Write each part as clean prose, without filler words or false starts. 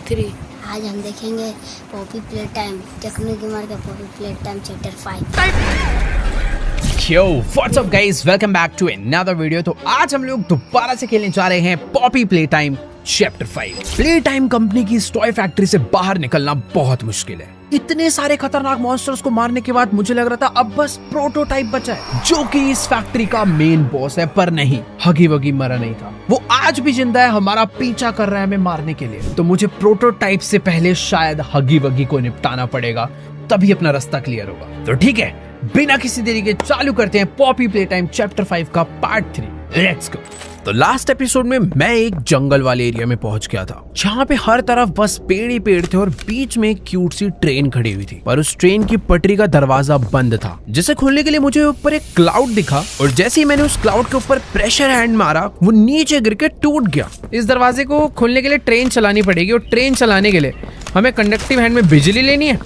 3। आज हम देखेंगे Poppy Playtime Techno Gamer का Poppy Playtime chapter 5। Yo, what's up guys? Welcome back to another video। तो आज हम लोग दोबारा से खेलने जा रहे हैं Poppy Playtime chapter 5। Play time company की इस टॉय फैक्ट्री से बाहर निकलना बहुत मुश्किल है। इतने सारे खतरनाक मॉन्स्टर्स को मारने के बाद मुझे लग रहा था अब बस प्रोटोटाइप बचा है जो कि इस फैक्ट्री का मेन बॉस है, पर नहीं, हगी वगी मरा नहीं था। वो आज भी जिंदा है, हमारा पीछा कर रहा है हमें मारने के लिए। तो मुझे प्रोटोटाइप से पहले शायद हगी वगी को निपटाना पड़ेगा, तभी अपना रास्ता क्लियर होगा। तो ठीक है, बिना किसी देरी के चालू करते हैं पॉपी प्ले टाइम चैप्टर 5 का पार्ट 3। Let's go. तो लास्ट एपिसोड में मैं एक जंगल वाले एरिया में पहुंच गया था जहाँ पे हर तरफ बस पेड़ ही पेड़ थे और बीच में एक क्यूट सी ट्रेन खड़ी हुई थी, पर उस ट्रेन की पटरी का दरवाजा बंद था, जिसे खोलने के लिए मुझे ऊपर एक क्लाउड दिखा और जैसे ही मैंने उस क्लाउड के ऊपर प्रेशर हैंड मारा वो नीचे गिर के टूट गया। इस दरवाजे को खोलने के लिए ट्रेन चलानी पड़ेगी और ट्रेन चलाने के लिए हमें कंडक्टिव हैंड में बिजली लेनी है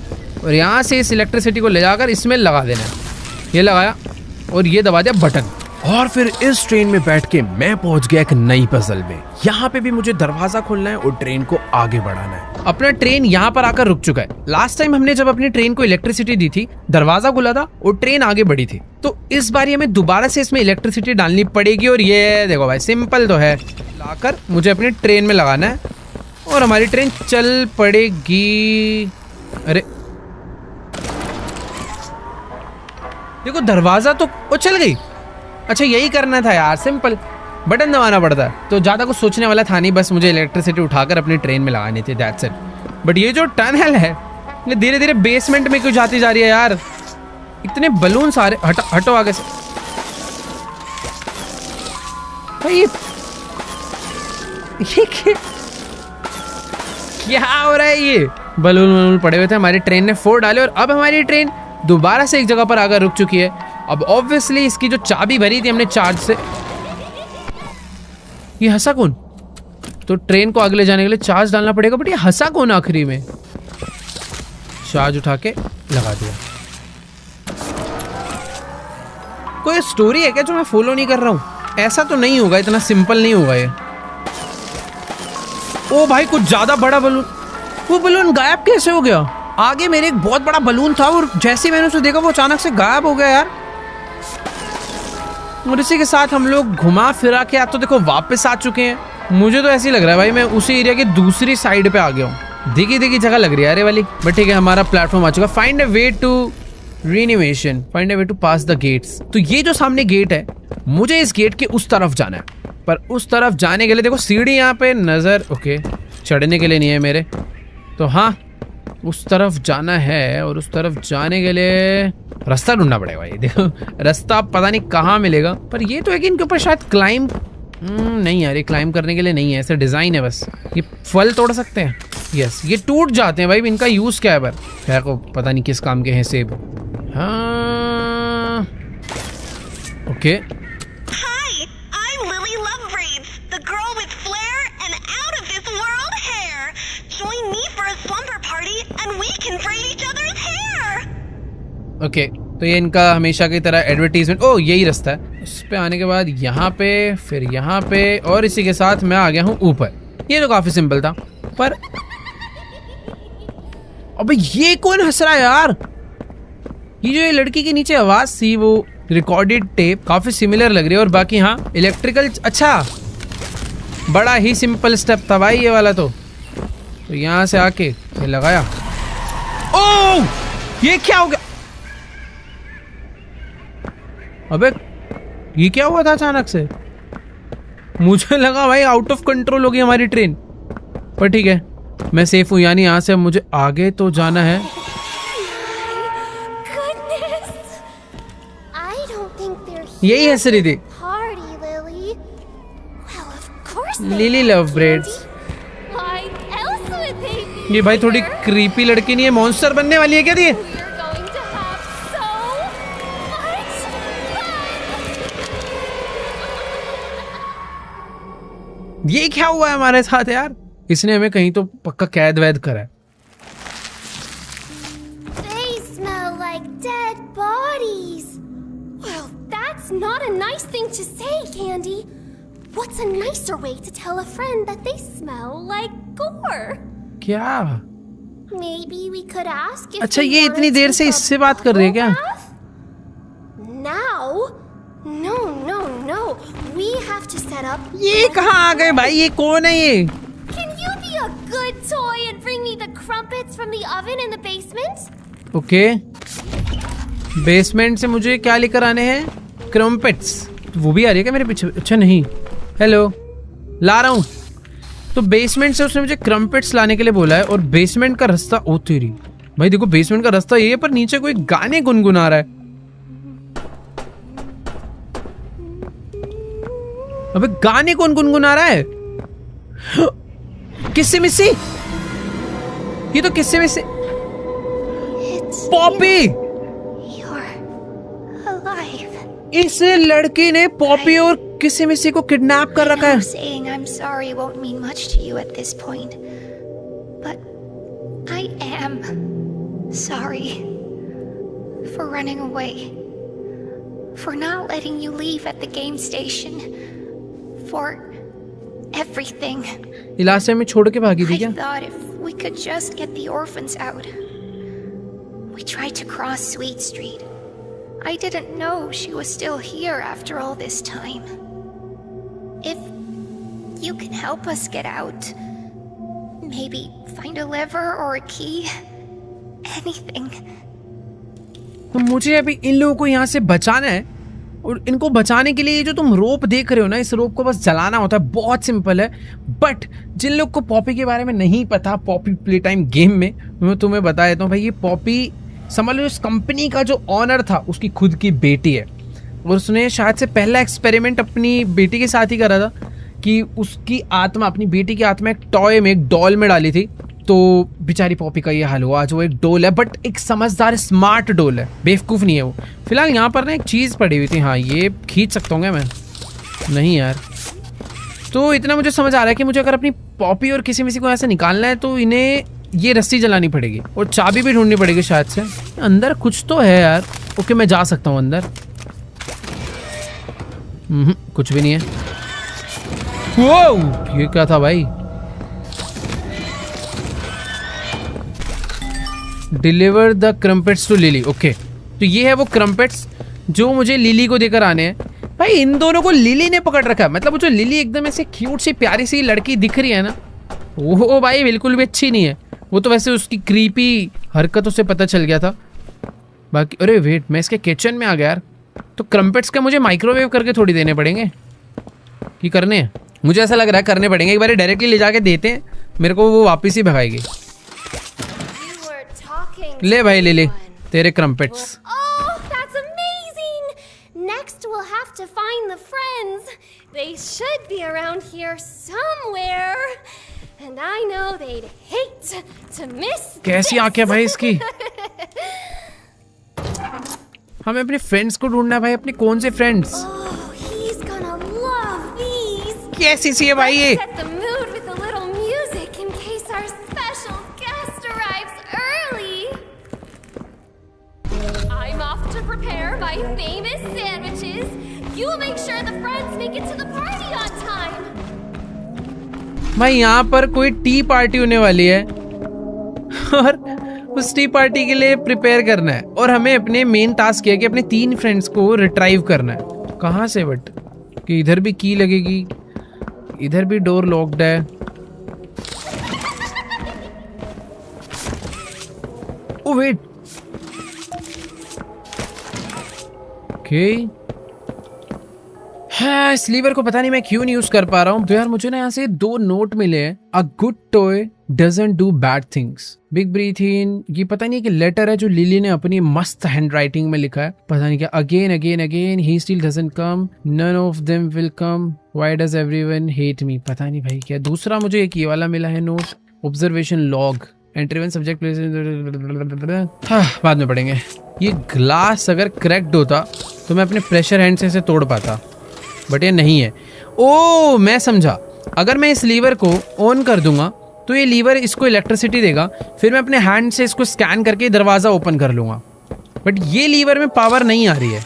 और यहाँ से इस इलेक्ट्रिसिटी को ले जाकर इसमें लगा देना है। ये लगाया और ये दबा दिया बटन, और फिर इस ट्रेन में बैठ के मैं पहुंच गया एक नई पजल में। यहाँ पे भी मुझे दरवाजा खोलना है और ट्रेन को आगे बढ़ाना है। अपना ट्रेन यहाँ पर आकर रुक चुका है। लास्ट टाइम हमने जब अपनी ट्रेन को इलेक्ट्रिसिटी दी थी, दरवाजा खुला था और ट्रेन आगे बढ़ी थी। तो इस बार हमें दोबारा से इसमें इलेक्ट्रिसिटी डालनी पड़ेगी और ये देखो भाई, सिंपल तो है, लाकर मुझे अपनी ट्रेन में लगाना है और हमारी ट्रेन चल पड़ेगी। अरे देखो, दरवाजा तो वो चल गई। अच्छा, यही करना था यार, सिंपल बटन दबाना पड़ता है। तो ज्यादा कुछ सोचने वाला था नहीं, बस मुझे इलेक्ट्रिसिटी उठाकर अपनी ट्रेन में लगानी थी, दैट्स इट। बट ये जो टनल है ये धीरे धीरे बेसमेंट में क्यों जाती जा रही है यार? इतने बलून सारे, हटो आगे से भाई। ये क्या हो रहा है? ये बलून पड़े हुए थे, हमारी ट्रेन ने फोड़ डाले और अब हमारी ट्रेन दोबारा से एक जगह पर आकर रुक चुकी है। अब ऑब्वियसली इसकी जो चाबी भरी थी हमने चार्ज से, ये हंसा कौन? तो ट्रेन को आगे ले जाने के लिए चार्ज डालना पड़ेगा, बट ये हंसा कौन आखिरी में? चार्ज उठा के लगा दिया। कोई स्टोरी है क्या जो मैं फॉलो नहीं कर रहा हूं? ऐसा तो नहीं होगा, इतना सिंपल नहीं होगा ये। ओ भाई, कुछ ज्यादा बड़ा बलून। वो बलून गायब कैसे हो गया? आगे मेरे एक बहुत बड़ा बलून था और जैसे मैंने उसे देखा वो अचानक से गायब हो गया यार। और इसी के साथ हम लोग घुमा फिरा के अब तो देखो वापस आ चुके हैं। मुझे तो ऐसे ही लग रहा है भाई, मैं उसी एरिया की दूसरी साइड पे आ गया हूँ। दिखी जगह लग रही है अरे वाली, बट ठीक है, हमारा प्लेटफॉर्म आ चुका। Find a way to renovation, find a way to pass the gates. तो ये जो सामने गेट है, मुझे इस गेट के उस तरफ जाना है, पर उस तरफ जाने के लिए देखो सीढ़ी यहाँ पे नजर, ओके, चढ़ने के लिए नहीं है मेरे, तो हाँ उस तरफ जाना है और उस तरफ जाने के लिए रास्ता ढूंढना पड़ेगा भाई। देखो रास्ता पता नहीं कहाँ मिलेगा, पर ये तो है कि इनके ऊपर शायद क्लाइंब नहीं यार, ये क्लाइंब करने के लिए नहीं है, ऐसा डिजाइन है बस। ये फल तोड़ सकते हैं, यस, ये टूट जाते हैं भाई, इनका यूज क्या है? पर खैर को पता नहीं किस काम के हैं सेब। हाँ ओके, ओके तो ये इनका हमेशा की तरह एडवर्टीजमेंट। ओ यही रास्ता है। इस पे आने के बाद यहाँ पे, फिर यहाँ पे, और इसी के साथ मैं आ गया हूँ ऊपर। ये तो काफी सिंपल था, पर अबे ये कौन हंस रहा है यार? ये जो ये लड़की के नीचे आवाज थी वो रिकॉर्डेड टेप काफी सिमिलर लग रही है। और बाकी हाँ इलेक्ट्रिकल, अच्छा बड़ा ही सिंपल स्टेप था भाई ये वाला। तो यहाँ से आके ये लगाया। ओ ये क्या हो गया? अबे ये क्या हुआ था अचानक से? मुझे लगा भाई आउट ऑफ कंट्रोल हो गई हमारी ट्रेन, पर ठीक है मैं सेफ हूं। यानी यहाँ से मुझे आगे तो जाना है। यही हंस रही थी लिली लव ब्रेड्स। ये भाई थोड़ी क्रीपी लड़की नहीं है, मॉन्स्टर बनने वाली है क्या ये? ये क्या हुआ है हमारे साथ यार? इसने हमें कहीं तो पक्का कैद वैद करा है। They smell like dead bodies. Well, that's not a nice thing to say, Candy. What's a nicer way to tell a friend that they smell like gore? क्या? Maybe we could ask if अच्छा, we ये wanna इतनी देर से take a इससे बात कर रही है क्या? bubble bath? Now? No, no, no. We have to set up. ये कहाँ आ गए भाई? ये कौन है ये? Can you be a good toy and bring me the crumpets from the oven in the basement? Okay, basement से मुझे क्या लेकर आने हैं? क्रम्पेट्स। वो भी आ रही है क्या मेरे पीछे? अच्छा नहीं, हेलो, ला रहा हूँ। तो बेसमेंट से उसने मुझे क्रम्पेट्स लाने के लिए बोला है, और बेसमेंट का रास्ता, ओ तेरी भाई देखो, बेसमेंट का रास्ता ये है, पर नीचे कोई गाने गुनगुना रहा है। अबे गाने कौन गुनगुना रहा है? किससे मिस्सी? ये तो किससे मिस्सी? It's Poppy! You're alive. इस लड़की ने पॉपी और किसी मिस्सी को किडनैप कर रखा है। Saying I'm sorry won't mean much to you at this point, but I am sorry for running away, for not letting you leave at the game station, for everything. ये last time में छोड़ के भागी थी I क्या? thought if we could just get the orphans out. We tried to cross Sweet Street. I didn't know she was still here after all this time. If you can help us get out, maybe find a lever or a key, anything. तो मुझे अभी इन लोगों को यहाँ से बचाना है, और इनको बचाने के लिए ये जो तुम रोप देख रहे हो ना, इस रोप को बस जलाना होता है। बहुत सिंपल है। बट जिन लोग को पॉपी के बारे में नहीं पता, पॉपी प्ले टाइम गेम में, मैं तुम्हें बता देता हूँ भाई। ये पॉपी समझ लो, इस कंपनी का जो ऑनर था उसकी खुद की बेटी है, और उसने शायद से पहला एक्सपेरिमेंट अपनी बेटी के साथ ही करा था कि उसकी आत्मा, अपनी बेटी की आत्मा एक टॉय में, एक डॉल में डाली थी। तो बेचारी पॉपी का ये हाल हुआ। आज वो एक डोल है, बट एक समझदार स्मार्ट डोल है, बेवकूफ़ नहीं है वो। फिलहाल यहाँ पर ना एक चीज़ पड़ी हुई थी, हाँ ये खींच सकता हूँ क्या मैं? नहीं यार। तो इतना मुझे समझ आ रहा है कि मुझे अगर अपनी पॉपी और किसी मिसी को ऐसे निकालना है तो इन्हें ये रस्सी जलानी पड़ेगी, और चाबी भी ढूंढनी पड़ेगी शायद से। अंदर कुछ तो है यार। ओके, मैं जा सकता हूँ अंदर। कुछ भी नहीं है। वो ये क्या था भाई? Deliver the crumpets to Lily. Okay, तो ये है वो क्रम्पेट्स जो मुझे लिली को देकर आने हैं। भाई इन दोनों को लिली ने पकड़ रखा है। मतलब वो जो लिली एकदम ऐसे क्यूट सी प्यारी सी लड़की दिख रही है ना, वो भाई बिल्कुल भी अच्छी नहीं है। वो तो वैसे उसकी क्रीपी हरकतों से पता चल गया था। बाकी अरे वेट, मैं इसके किचन में आ गया यार। तो क्रम्पेट्स का मुझे माइक्रोवेव करके थोड़ी देने पड़ेंगे कि करने हैं? मुझे ऐसा लग रहा है करने पड़ेंगे। एक बार डायरेक्टली ले जाके देते हैं, मेरे को वो वापस ही भगाएगी। You were talking ले to भाई लिली, someone. तेरे क्रम्पेट्स। Oh, that's amazing! Next, we'll have to find the friends. They should be around here somewhere. And I know they'd hate to miss कैसी this. आंखें भाई इसकी। हमें अपने फ्रेंड्स को ढूंढना है भाई। अपने कौन से friends? Oh, he's gonna love these. कैसी सी है भाई ये? Set the mood with a little music in case our special guest arrives early. I'm off to prepare my famous sandwiches. You make sure the friends make it to the party on time. भाई यहाँ पर कोई T party होने वाली है, और उस T party के लिए प्रिपेयर करना है, और हमें अपने मेन टास्क है कि अपने 3 फ्रेंड्स को रिट्राइव करना है। कहाँ से? बट कि इधर भी की लगेगी, इधर भी डोर लॉक्ड है। Oh wait, okay. हाँ, इस लीवर को पता नहीं मैं क्यों नहीं यूज कर पा रहा हूँ। तो यार मुझे ना यहाँ से 2 नोट मिले हैं। A good toy doesn't do bad things, big breath in. ये पता नहीं कि लेटर है जो लिली ने अपनी मस्त हैंड राइटिंग में लिखा है, पता नहीं क्या। Again again again, he still doesn't come, none of them will come, why does everyone hate me. पता नहीं भाई क्या। दूसरा मुझे एक ये वाला मिला है note, observation log, entry one subject place. हाँ, बाद में पढ़ेंगे। ये ग्लास अगर क्रैक्ड होता तो मैं अपने प्रेशर हैंड से इसे तोड़ पाता, बट ये नहीं है। ओ मैं समझा, अगर मैं इस लीवर को ऑन कर दूंगा तो ये लीवर इसको इलेक्ट्रिसिटी देगा, फिर मैं अपने हैंड से इसको स्कैन करके दरवाज़ा ओपन कर लूँगा। बट ये लीवर में पावर नहीं आ रही है,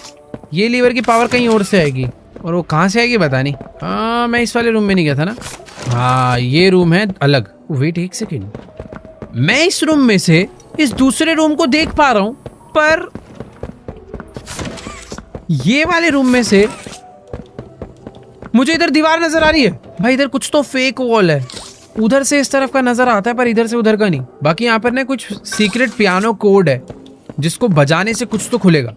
ये लीवर की पावर कहीं और से आएगी, और वो कहाँ से आएगी पता नहीं। हाँ, मैं इस वाले रूम में नहीं गया था ना। हाँ, ये रूम है अलग। वेट एक सेकेंड, मैं इस रूम में से इस दूसरे रूम को देख पा रहा हूं, पर ये वाले रूम में से मुझे इधर दीवार नजर आ रही है। भाई इधर कुछ तो फेक वॉल है। उधर से इस तरफ का नजर आता है पर इधर से उधर का नहीं। बाकी यहाँ पर ना कुछ सीक्रेट पियानो कोड है जिसको बजाने से कुछ तो खुलेगा।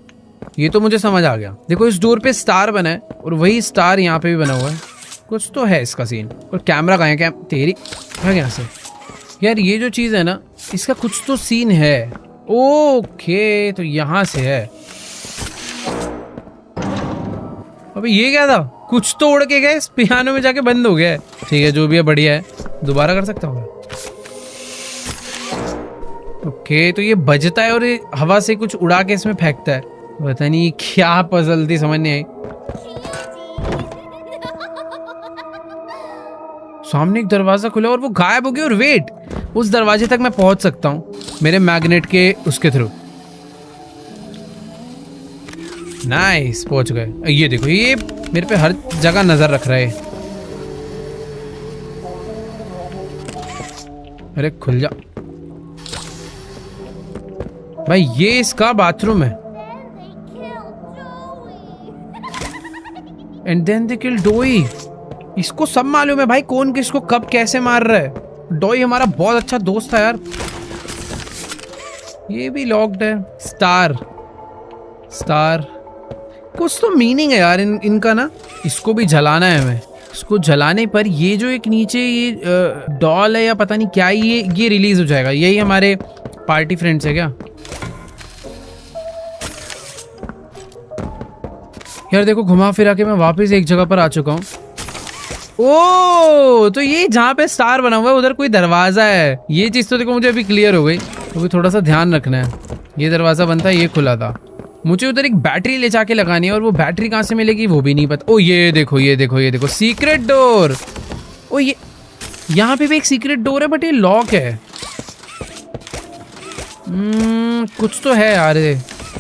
ये तो मुझे समझ आ गया। देखो इस डोर पे स्टार बना है और वही स्टार यहाँ पे भी बना हुआ है। कुछ तो है इसका सीन। और कैमरा कहाँ है? तेरी है यहाँ से यार। ये जो चीज है ना, इसका कुछ तो सीन है। ओके, तो यहाँ से है। अबे ये क्या था? कुछ तो उड़ के गए, इस पियानो में जाके बंद हो गया है। ठीक है, जो भी है बढ़िया है। दोबारा कर सकता हूँ। ओके, तो ये बजता है और ये हवा से कुछ उड़ा के इसमें फेंकता है। पता नहीं क्या पजल थी, समझ नहीं आई। सामने एक दरवाजा खुला और वो गायब हो गया। और वेट, उस दरवाजे तक मैं पहुंच सकता हूँ मेरे मैग्नेट के उसके थ्रू। नाइस, पहुंच गए। ये देखो, ये मेरे पे हर जगह नजर रख रहा है। अरे खुल जा भाई, ये इसका बाथरूम है। एंड देन दे किल डोई। इसको सब मालूम है भाई कौन किसको कब कैसे मार रहा है। डोई हमारा बहुत अच्छा दोस्त था यार। ये भी लॉक्ड है। स्टार स्टार, कुछ तो मीनिंग है यार इनका ना। इसको भी जलाना है हमें। इसको जलाने पर ये जो एक नीचे ये डॉल है या पता नहीं क्या, ये रिलीज हो जाएगा। यही हमारे पार्टी फ्रेंड्स है क्या? यार देखो, घुमा फिरा के मैं वापस एक जगह पर आ चुका हूँ। ओ, तो ये जहाँ पे स्टार बना हुआ है उधर कोई दरवाजा है। ये चीज तो देखो मुझे अभी क्लियर हो गई। तो भी थोड़ा सा ध्यान रखना है। ये दरवाजा बनता है, ये खुला था। मुझे उधर एक बैटरी ले जाके लगानी है और वो बैटरी कहाँ से मिलेगी वो भी नहीं पता। ओ ये देखो, ये देखो, ये देखो, सीक्रेट डोर। ओ ये यहाँ पे भी एक सीक्रेट डोर है बट ये लॉक है। कुछ तो है यार,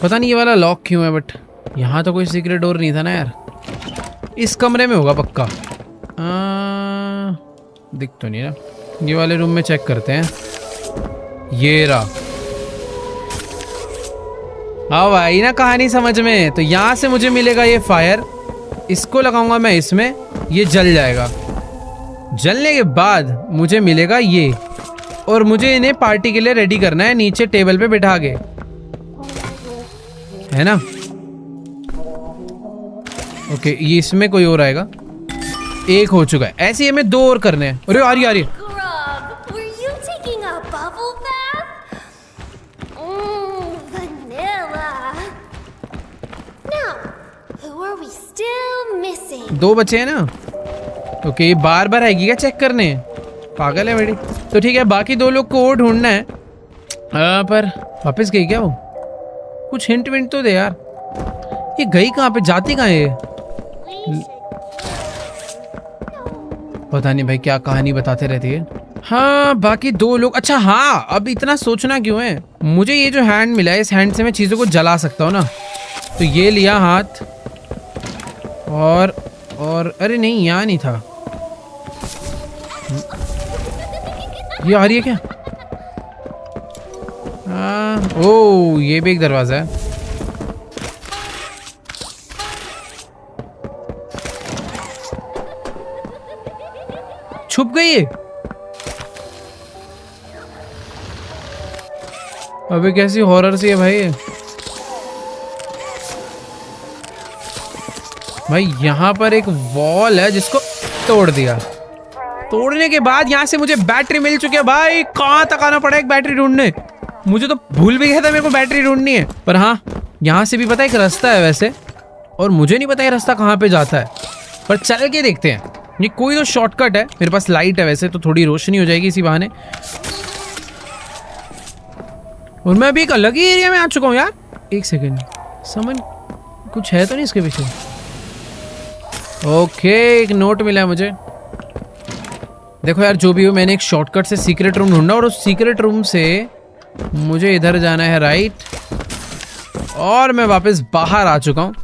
पता नहीं ये वाला लॉक क्यों है। बट यहाँ तो कोई सीक्रेट डोर नहीं था ना यार। इस कमरे में होगा पक्का। दिख तो नहीं ना। ये वाले रूम में चेक करते हैं। ये रहा। हाँ भाई ना, कहानी समझ में। तो यहाँ से मुझे मिलेगा ये फायर। इसको लगाऊंगा मैं इसमें, ये जल जाएगा। जलने के बाद मुझे मिलेगा ये। और मुझे इन्हें पार्टी के लिए रेडी करना है नीचे टेबल पे बिठा के, है ना? ओके, ये इसमें कोई और आएगा। एक हो चुका है। ऐसे ही हमें 2 और करने हैं। अरे आ रही आ रही। Grub, were you taking a bubble bath? Vanilla. Now, who are we still missing? 2 बचे हैं ना। ओके, ये बार बार आएगी क्या चेक करने? पागल है बेटी। तो ठीक है, बाकी 2 लोग को और ढूंढना है। पर वापस गई क्या वो? कुछ हिंट विंट तो दे यार। ये गई कहाँ पे, जाती कहाँ है? पता नहीं भाई, क्या कहानी बताते रहती है। हाँ, बाकी 2 लोग। अच्छा हाँ, अब इतना सोचना क्यों है? मुझे ये जो हैंड मिला है, इस हैंड से मैं चीजों को जला सकता हूँ ना। तो ये लिया हाथ और अरे नहीं, यहाँ नहीं था। ये आ रही है क्या? ओ, ये भी एक दरवाजा है। छुप गई है। अबे कैसी हॉरर सी है भाई। भाई यहाँ पर एक वॉल है जिसको तोड़ दिया। तोड़ने के बाद यहाँ से मुझे बैटरी मिल चुकी है। भाई कहाँ तक आना पड़ा एक बैटरी ढूंढने? मुझे तो भूल भी गया था मेरे को बैटरी ढूंढनी है। पर हाँ, यहाँ से भी पता है एक रास्ता है वैसे, और मुझे नहीं पता ये रास्ता कहाँ पे जाता है। पर चल के देखते हैं। ये कोई तो शॉर्टकट है। मेरे पास लाइट है वैसे, तो थोड़ी रोशनी हो जाएगी इसी बहाने। और मैं अभी एक अलग ही एरिया में आ चुका हूँ यार। एक सेकेंड, समझ कुछ है तो नहीं इसके पीछे? ओके, एक नोट मिला है मुझे। देखो यार, जो भी हो, मैंने एक शॉर्टकट से सीक्रेट रूम ढूंढा और उस सीक्रेट रूम से मुझे इधर जाना है राइट। और मैं वापस बाहर आ चुका हूँ।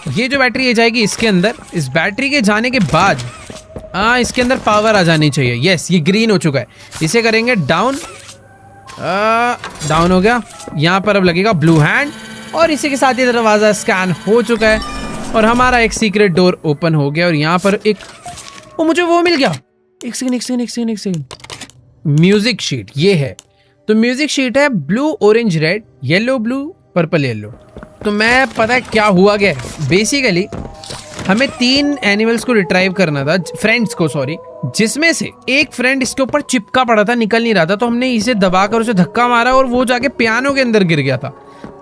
ये जो बैटरी है जाएगी इसके अंदर। इस बैटरी के जाने के बाद इसके अंदर पावर आ जानी चाहिए। यस, ये ग्रीन हो चुका है। इसे करेंगे डाउन डाउन हो गया। यहाँ पर अब लगेगा ब्लू हैंड और इसी के साथ ये दरवाजा स्कैन हो चुका है और हमारा एक सीक्रेट डोर ओपन हो गया। और यहाँ पर एक मुझे वो मिल गया। एक सेकंड। म्यूजिक शीट ये है। तो म्यूजिक शीट है blue orange red yellow blue purple yellow. तो मैं पता है क्या हुआ गया, बेसिकली हमें 3 एनिमल्स को रिट्राइव करना था, फ्रेंड्स को सॉरी, जिसमें से एक फ्रेंड इसके ऊपर चिपका पड़ा था, निकल नहीं रहा था। तो हमने इसे दबाकर उसे धक्का मारा और वो जाके पियानो के अंदर गिर गया था।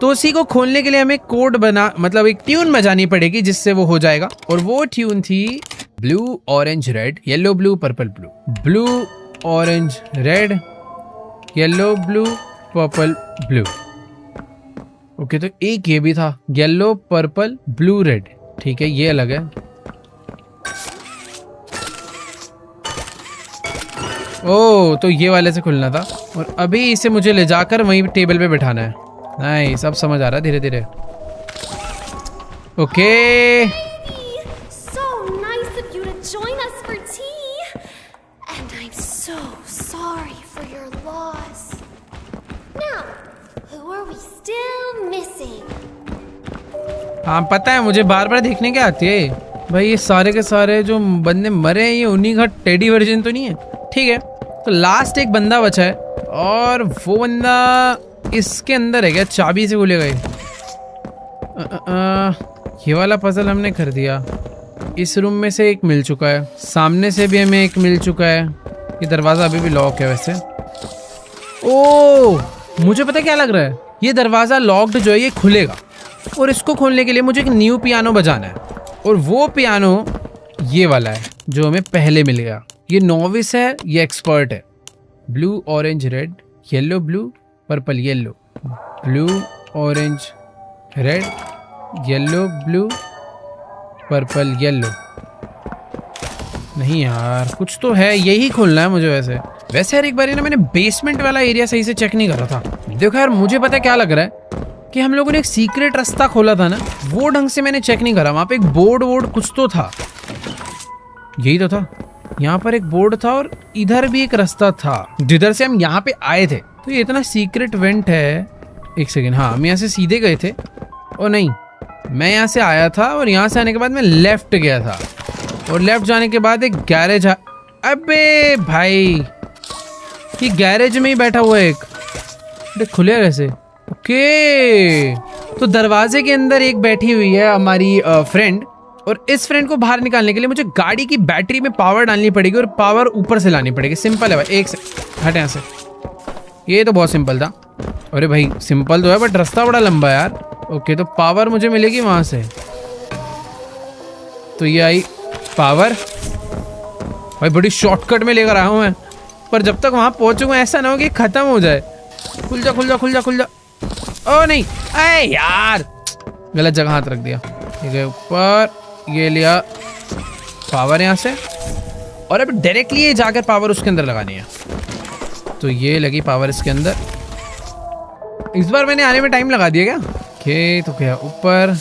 तो उसी को खोलने के लिए हमें कोड बना मतलब एक ट्यून बजानी पड़ेगी जिससे वो हो जाएगा। और वो ट्यून थी blue orange red yellow blue purple blue, blue orange red yellow blue purple blue. Okay तो एक ये भी था येलो पर्पल ब्लू रेड, ठीक है ये अलग है। ओ तो ये वाले से खुलना था और अभी इसे मुझे ले जाकर वहीं टेबल पे बिठाना है। नहीं सब समझ आ रहा है धीरे धीरे। Okay So nice of you to join us for tea. And I'm so sorry for your loss. Now, who are we still missing? हाँ पता है मुझे बार बार देखने के आती है भाई। ये सारे के सारे जो बंदे मरे हैं ये उन्हीं का टेडी वर्जन तो नहीं है। ठीक है तो लास्ट एक बंदा बचा है और वो बंदा इसके अंदर है क्या? चाबी से खुलेगा ये वाला पजल हमने कर दिया। इस रूम में से एक मिल चुका है, सामने से भी हमें एक मिल चुका है। ये दरवाज़ा अभी भी लॉक है वैसे। ओह मुझे पता क्या लग रहा है, ये दरवाज़ा लॉक्ड जो है ये खुलेगा और इसको खोलने के लिए मुझे एक न्यू पियानो बजाना है। और वो पियानो ये वाला है जो हमें पहले मिल गया। ये नोविस है ये एक्सपर्ट है। Blue orange red yellow blue purple yellow, blue orange red yellow blue purple yellow. नहीं यार कुछ तो है, यही खोलना है मुझे। वैसे यार एक बार ना मैंने बेसमेंट वाला एरिया सही से चेक नहीं करा था। देखो यार मुझे पता है क्या लग रहा है कि हम लोगों ने एक सीक्रेट रास्ता खोला था ना, वो ढंग से मैंने चेक नहीं करा। वहां पे एक बोर्ड कुछ तो था, यही तो था। यहाँ पर एक बोर्ड था और इधर भी एक रास्ता था जिधर से हम यहाँ पे आए थे। तो ये इतना सीक्रेट वेंट है। एक सेकेंड, हाँ हम यहाँ से सीधे गए थे। और नहीं मैं यहाँ से आया था और यहाँ से आने के बाद मैं लेफ्ट गया था और लेफ्ट जाने के बाद एक गैरेज। अबे भाई ये गैरेज में ही बैठा हुआ है एक। खुले कैसे? ओके तो दरवाजे के अंदर एक बैठी हुई है हमारी फ्रेंड और इस फ्रेंड को बाहर निकालने के लिए मुझे गाड़ी की बैटरी में पावर डालनी पड़ेगी और पावर ऊपर से लानी पड़ेगी। सिंपल है भाई। एक से हट यहाँ से। ये तो बहुत सिंपल था। अरे भाई सिंपल तो है बट रास्ता बड़ा लंबा है यार। ओके तो पावर मुझे मिलेगी वहां से। तो ये आई पावर। भाई बड़ी शॉर्टकट में लेकर आया हूं मैं, पर जब तक वहां पहुंचूंगा ऐसा ना हो कि खत्म हो जाए। खुल जा खुल जा खुल जा खुल जा। ओ नहीं अरे यार गलत जगह हाथ रख दिया। ठीक है ऊपर ये लिया पावर यहाँ से और अब डायरेक्टली ये जाकर पावर उसके अंदर लगानी है। तो ये लगी पावर इसके अंदर। इस बार मैंने आने में टाइम लगा दिया क्या? ओके तो क्या ऊपर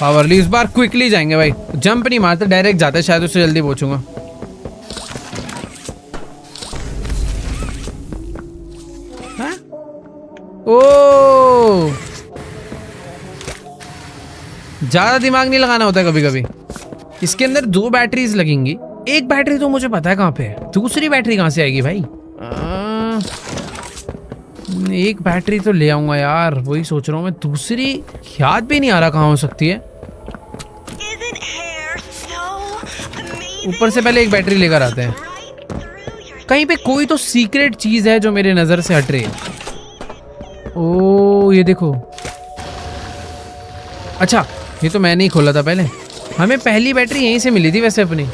पावर ली। इस बार क्विकली जाएंगे भाई, जंप नहीं मारते डायरेक्ट जाते, शायद उससे जल्दी पहुंचूंगा। ओ ज्यादा दिमाग नहीं लगाना होता कभी कभी। इसके अंदर 2 बैटरीज लगेंगी। एक बैटरी तो मुझे पता है कहाँ पे है, दूसरी बैटरी कहाँ से आएगी भाई? एक बैटरी तो ले आऊंगा यार, वही सोच रहा हूँ मैं। दूसरी याद भी नहीं आ रहा कहाँ हो सकती है। ऊपर से पहले एक बैटरी लेकर आते हैं। कहीं पे कोई तो सीक्रेट चीज है जो मेरे नजर से हट रही है। ओ ये देखो। अच्छा ये तो मैंने ही खोला था पहले। हमें पहली बैटरी यहीं से मिली थी वैसे अपनी।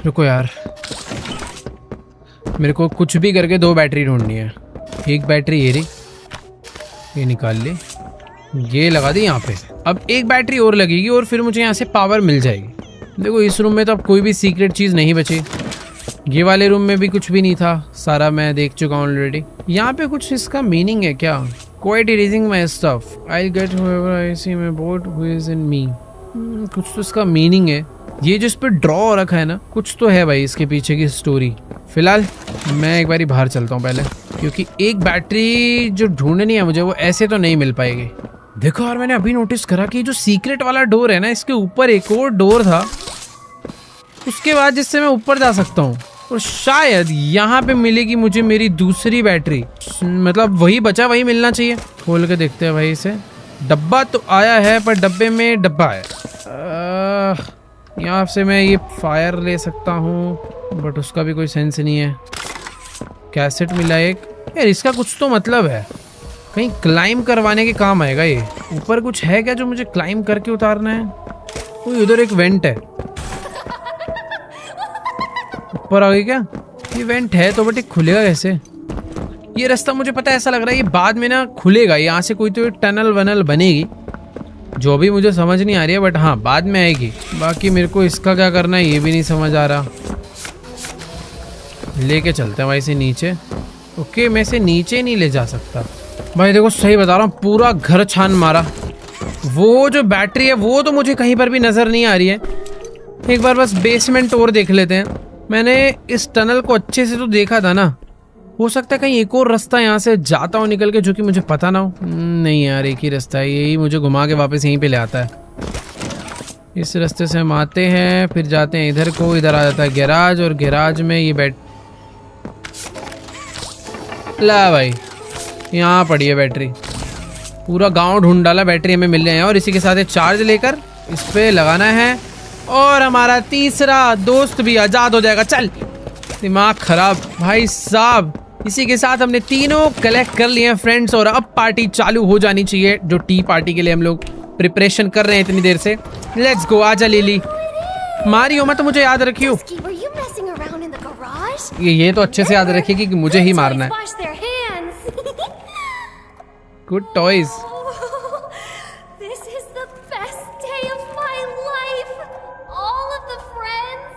रुको यार मेरे को कुछ भी करके 2 बैटरी ढूंढनी है। एक बैटरी ये रही, ये निकाल ली, ये लगा दी यहाँ पे। अब एक बैटरी और लगेगी और फिर मुझे यहाँ से पावर मिल जाएगी। देखो इस रूम में तो अब कोई भी सीक्रेट चीज़ नहीं बची। ये वाले रूम में भी कुछ भी नहीं था, सारा मैं देख चुका हूँ ऑलरेडी। यहाँ पे कुछ इसका मीनिंग है क्या? Quite erasing my stuff I get whoever I see my boat who is in me. कुछ तो इसका मीनिंग है। ये जो इस पर ड्रॉ रखा है ना, कुछ तो है भाई इसके पीछे की स्टोरी। फिलहाल मैं एक बारी बाहर चलता हूँ पहले, क्योंकि एक बैटरी जो ढूंढनी है मुझे वो ऐसे तो नहीं मिल पाएगी। देखो यार, मैंने अभी नोटिस करा कि जो सीक्रेट वाला डोर है ना, इसके ऊपर एक और डोर था उसके बाद, जिससे मैं ऊपर जा सकता हूँ, और शायद यहाँ पे मिलेगी मुझे मेरी दूसरी बैटरी। मतलब वही बचा, वही मिलना चाहिए। खोल के देखते हैं भाई इसे। डब्बा तो आया है, पर डब्बे में डब्बा है। यहाँ से मैं ये फायर ले सकता हूँ, बट उसका भी कोई सेंस नहीं है। कैसेट मिला एक। यार इसका कुछ तो मतलब है, कहीं क्लाइम करवाने के काम आएगा ये। ऊपर कुछ है क्या जो मुझे क्लाइम करके उतारना है? कोई उधर एक वेंट है, ऊपर आ गई क्या? ये वेंट है तो, बट ये खुलेगा कैसे? ये रास्ता मुझे पता है, ऐसा लग रहा है ये बाद में ना खुलेगा। यहाँ से कोई तो टनल वनल बनेगी जो भी मुझे समझ नहीं आ रही है, बट हाँ बाद में आएगी। बाकी मेरे को इसका क्या करना है ये भी नहीं समझ आ रहा। लेके चलते हैं भाई इसे नीचे। ओके, मैं इसे नीचे नहीं ले जा सकता भाई। देखो सही बता रहा हूँ, पूरा घर छान मारा। वो जो बैटरी है वो तो मुझे कहीं पर भी नजर नहीं आ रही है। एक बार बस बेसमेंट और देख लेते हैं। मैंने इस टनल को अच्छे से तो देखा था ना, हो सकता है कहीं एक और रास्ता यहाँ से जाता हो निकल के, जो कि मुझे पता ना हो। नहीं यार, एक ही रास्ता है, यही मुझे घुमा के वापस यहीं पे ले आता है। इस रास्ते से हम आते हैं, फिर जाते हैं इधर को। इधर आ जाता है गैराज, और गैराज में ये ला भाई, यहाँ पड़ी है बैटरी। पूरा गांव ढूंढ डाला, बैटरी हमें मिल रही है। और इसी के साथ एक चार्ज लेकर इस पे लगाना है, और हमारा तीसरा दोस्त भी आजाद हो जाएगा। चल, दिमाग खराब भाई साहब। इसी के साथ हमने तीनों कलेक्ट कर लिए हैं फ्रेंड्स, और अब पार्टी चालू हो जानी चाहिए, जो टी पार्टी के लिए हम लोग प्रिपरेशन कर रहे हैं इतनी देर से। Let's go. आजा लिली, मारियो मत, मुझे याद रखियो। Were you messing around in the garage? ये तो अच्छे से याद रखिए कि मुझे ही मारना है। Wash their hands. Good toys. Oh, this is the best day of my life. All of the friends.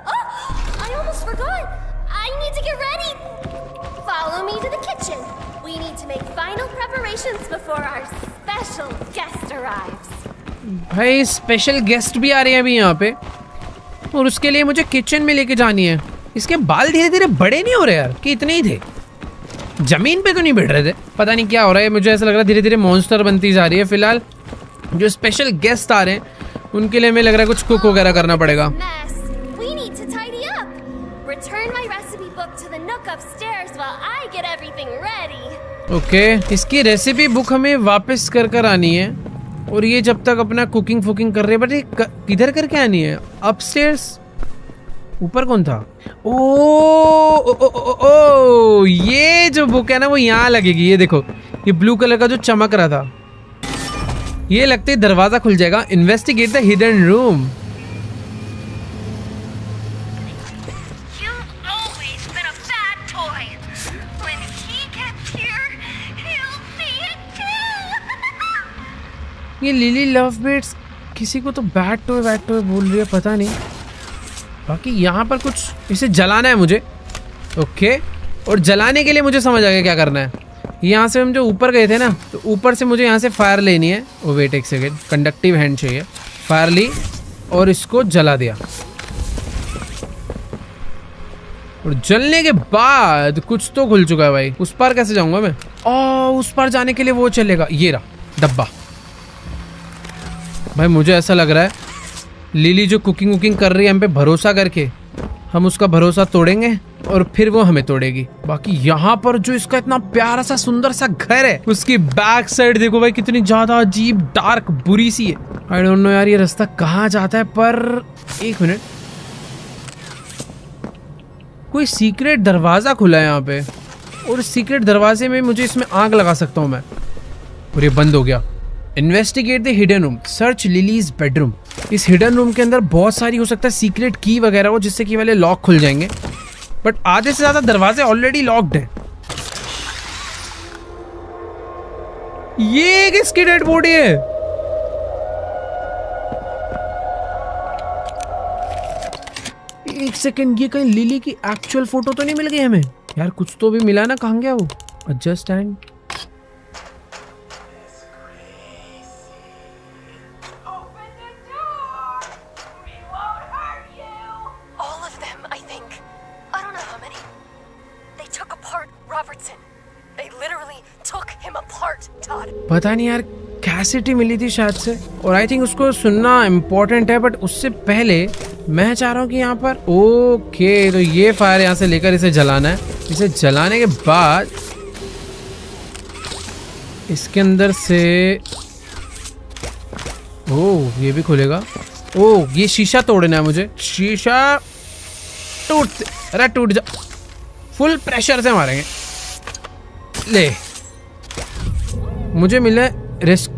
Oh, I almost forgot. I need to get ready. Follow me to the kitchen. We need to make final preparations before our special guest arrives. भाई special guest भी आ रहे हैं अभी यहाँ पे, और उसके लिए मुझे किचन में लेके जानी है। इसके बाल धीरे धीरे बड़े नहीं हो रहे यार, कि इतने ही थे? जमीन पे तो नहीं बैठ रहे थे। पता नहीं क्या हो रहा है, मुझे ऐसा लग रहा है धीरे धीरे मॉन्स्टर बनती जा रही है। फिलहाल जो स्पेशल गेस्ट आ रहे हैं उनके लिए हमें लग रहा है कुछ कुक वगैरह करना पड़ेगा। Mess. We need to tidy up. Return my recipe book to the nook upstairs while I get everything ready. Okay, इसकी रेसिपी बुक हमें वापस कर आनी है, और ये जब तक अपना कुकिंग फुकिंग कर रहे हैं। बट ये किधर करके आनी है? अपस्टेयर्स? ऊपर कौन था? ओ, ये जो बुक है ना वो यहाँ लगेगी। ये देखो, ये ब्लू कलर का जो चमक रहा था, ये लगते ही दरवाजा खुल जाएगा। Investigate the hidden room. ये लिली लव बिट्स किसी को तो बैड टॉय बोल रही है, पता नहीं। बाकी यहाँ पर कुछ इसे जलाना है मुझे। ओके, और जलाने के लिए मुझे समझ आ गया क्या करना है। यहाँ से हम जो ऊपर गए थे ना, तो ऊपर से मुझे यहाँ से फायर लेनी है। ओ वेट एक सेकेंड, कंडक्टिव हैंड चाहिए। फायर ली और इसको जला दिया, और जलने के बाद कुछ तो खुल चुका है भाई। उस पार कैसे जाऊंगा मैं? उस पार जाने के लिए वो चलेगा, ये रहा डब्बा। भाई मुझे ऐसा लग रहा है लिली जो कुकिंग वुकिंग कर रही है हम पे भरोसा करके, हम उसका भरोसा तोड़ेंगे और फिर वो हमें तोड़ेगी। बाकी यहाँ पर जो इसका इतना प्यारा सा सुंदर सा घर है, उसकी बैक साइड देखो भाई कितनी ज्यादा अजीब डार्क बुरी सी है। आई डोंट नो यार ये रास्ता कहाँ जाता है, पर एक मिनट, कोई सीक्रेट दरवाजा खुला है यहाँ पे, और सीक्रेट दरवाजे में मुझे इसमें आग लगा सकता हूँ मैं, और ये बंद हो गया। Investigate the hidden room, search lilies bedroom. इस हिडन रूम के अंदर बहुत सारी हो सकता है सीक्रेट की वगैरह हो, जिससे कि वाले लॉक खुल जाएंगे, बट आधे से ज्यादा दरवाजे ऑलरेडी लॉक्ड हैं। ये किसकी डेड बॉडी है? एक सेकंड, ये कहीं लिली की एक्चुअल फोटो तो नहीं मिल गई हमें यार? कुछ तो भी मिला ना, कहाँ गया वो? Adjust and Robertson. They literally took him apart, Todd. पता नहीं यार कैसेटी मिली थी शायद से, और आई थिंक उसको सुनना इम्पोर्टेंट है, बट उससे पहले मैं चाह रहा हूँ कि यहाँ पर ओके तो ये फायर यहाँ से लेकर इसे जलाना है। इसे जलाने के बाद इसके अंदर से ओह ये भी खुलेगा। ओह ये शीशा तोड़ना है मुझे। शीशा टूट जा, फुल प्रेशर से मारेंगे। ले मुझे मिला रिस्क।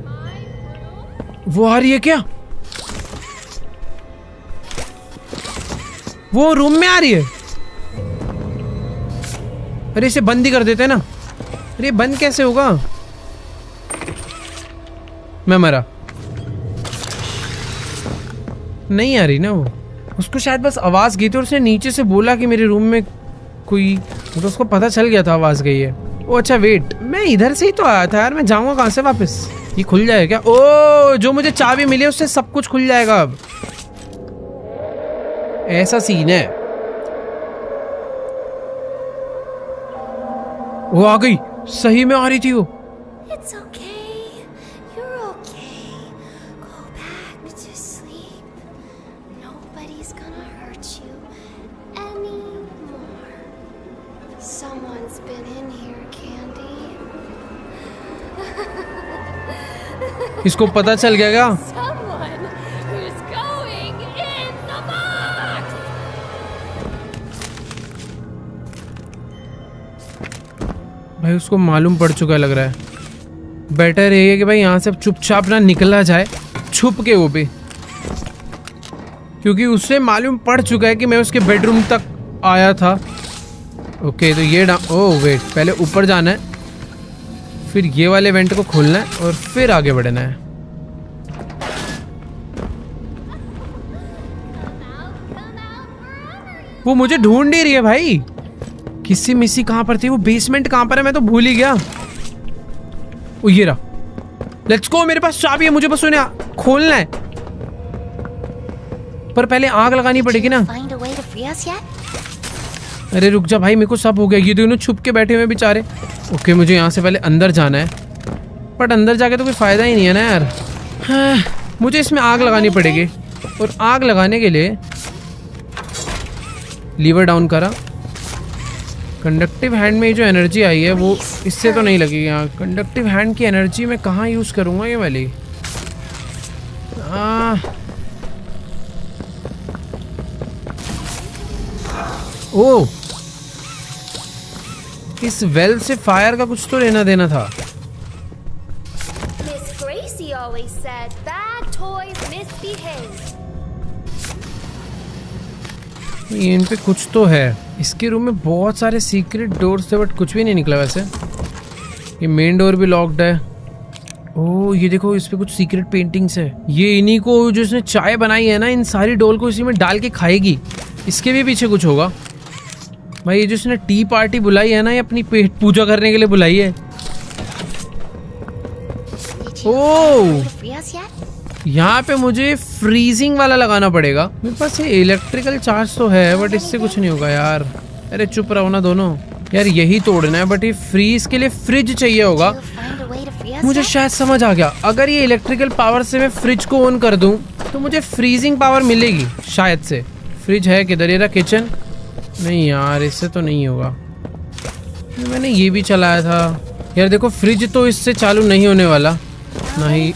वो आ रही है क्या? वो रूम में आ रही है। अरे इसे बंद ही कर देते हैं ना। अरे बंद कैसे होगा? मैं मरा। नहीं आ रही ना वो। उसको शायद बस आवाज गई थी और उसने नीचे से बोला कि मेरे रूम में कोई, तो उसको पता चल गया था आवाज गई है। ओ अच्छा वेट, मैं इधर से ही तो आया था यार, मैं जाऊंगा कहाँ से वापस? ये खुल जाएगा क्या? ओ जो मुझे चाबी मिली है उससे सब कुछ खुल जाएगा अब। ऐसा सीन है। वो आ गई, सही में आ रही थी वो। It's okay. You're okay. Go back to sleep. Nobody's gonna hurt you anymore. Someone's been in here, Candy. इसको पता चल गया क्या? Someone who's going in the box. भाई उसको मालूम पड़ चुका लग रहा है। बेटर ये है कि भाई यहाँ से चुपचाप ना निकला जाए, छुप के वो भी, क्योंकि उससे मालूम पड़ चुका है कि मैं उसके बेडरूम तक आया था। ओके तो ये ओह वेट, पहले ऊपर जाना है, फिर ये वाले वेंट को खोलना है और फिर आगे बढ़ना है। वो मुझे ढूंढ ही रही है भाई। किसी मिसी कहाँ पर थी वो? बेसमेंट कहाँ पर है मैं तो भूल ही गया। ओ ये रहा। लेट्स गो, मेरे पास चाबी है, मुझे बस उन्हें खोलना है। पर पहले आग लगानी पड़ेगी ना। Find a way to free us yet? अरे रुक जा भाई, मेरे को सब हो गया। ये दोनों छुप के बैठे हुए बेचारे। ओके मुझे यहाँ से पहले अंदर जाना है, बट अंदर जाके तो कोई फायदा ही नहीं है ना यार। हाँ, मुझे इसमें आग लगानी पड़ेगी, और आग लगाने के लिए लीवर डाउन करा। कंडक्टिव हैंड में जो एनर्जी आई है वो इससे तो नहीं लगेगी। यहाँ कंडक्टिव हैंड की एनर्जी मैं कहाँ यूज़ करूँगा ये वाली? ओह इस वेल से फायर का कुछ तो लेना देना था। Miss Gracie always said bad toys misbehave. इन पे कुछ तो है। इसके रूम में बहुत सारे सीक्रेट डोर्स थे बट कुछ भी नहीं निकला वैसे। ये मेन डोर भी लॉक्ड है। ओह ये देखो, इस पे कुछ सीक्रेट पेंटिंग्स है। ये इन्हीं को जो इसने चाय बनाई है ना, इन सारी डोल को इसी में डाल के खाएगी। इसके भी पीछे कुछ होगा भाई। ये जो इसने टी पार्टी बुलाई है ना, ये अपनी पेट पूजा करने के लिए बुलाई है। ओह यहाँ पे मुझे फ्रीजिंग वाला लगाना पड़ेगा। मेरे पास ये इलेक्ट्रिकल चार्ज तो है बट इससे कुछ नहीं होगा यार। अरे चुप रहो ना दोनों यार, यही तोड़ना है। बट ये फ्रीज के लिए फ्रिज चाहिए होगा। मुझे शायद समझ आ गया, अगर ये इलेक्ट्रिकल पावर से मैं फ्रिज को ऑन कर दूं तो मुझे फ्रीजिंग पावर मिलेगी शायद से। फ्रिज है किधर? ये रहा किचन। नहीं यार इससे तो नहीं होगा। मैंने ये भी चलाया था यार। देखो फ्रिज तो इससे चालू नहीं होने वाला। नहीं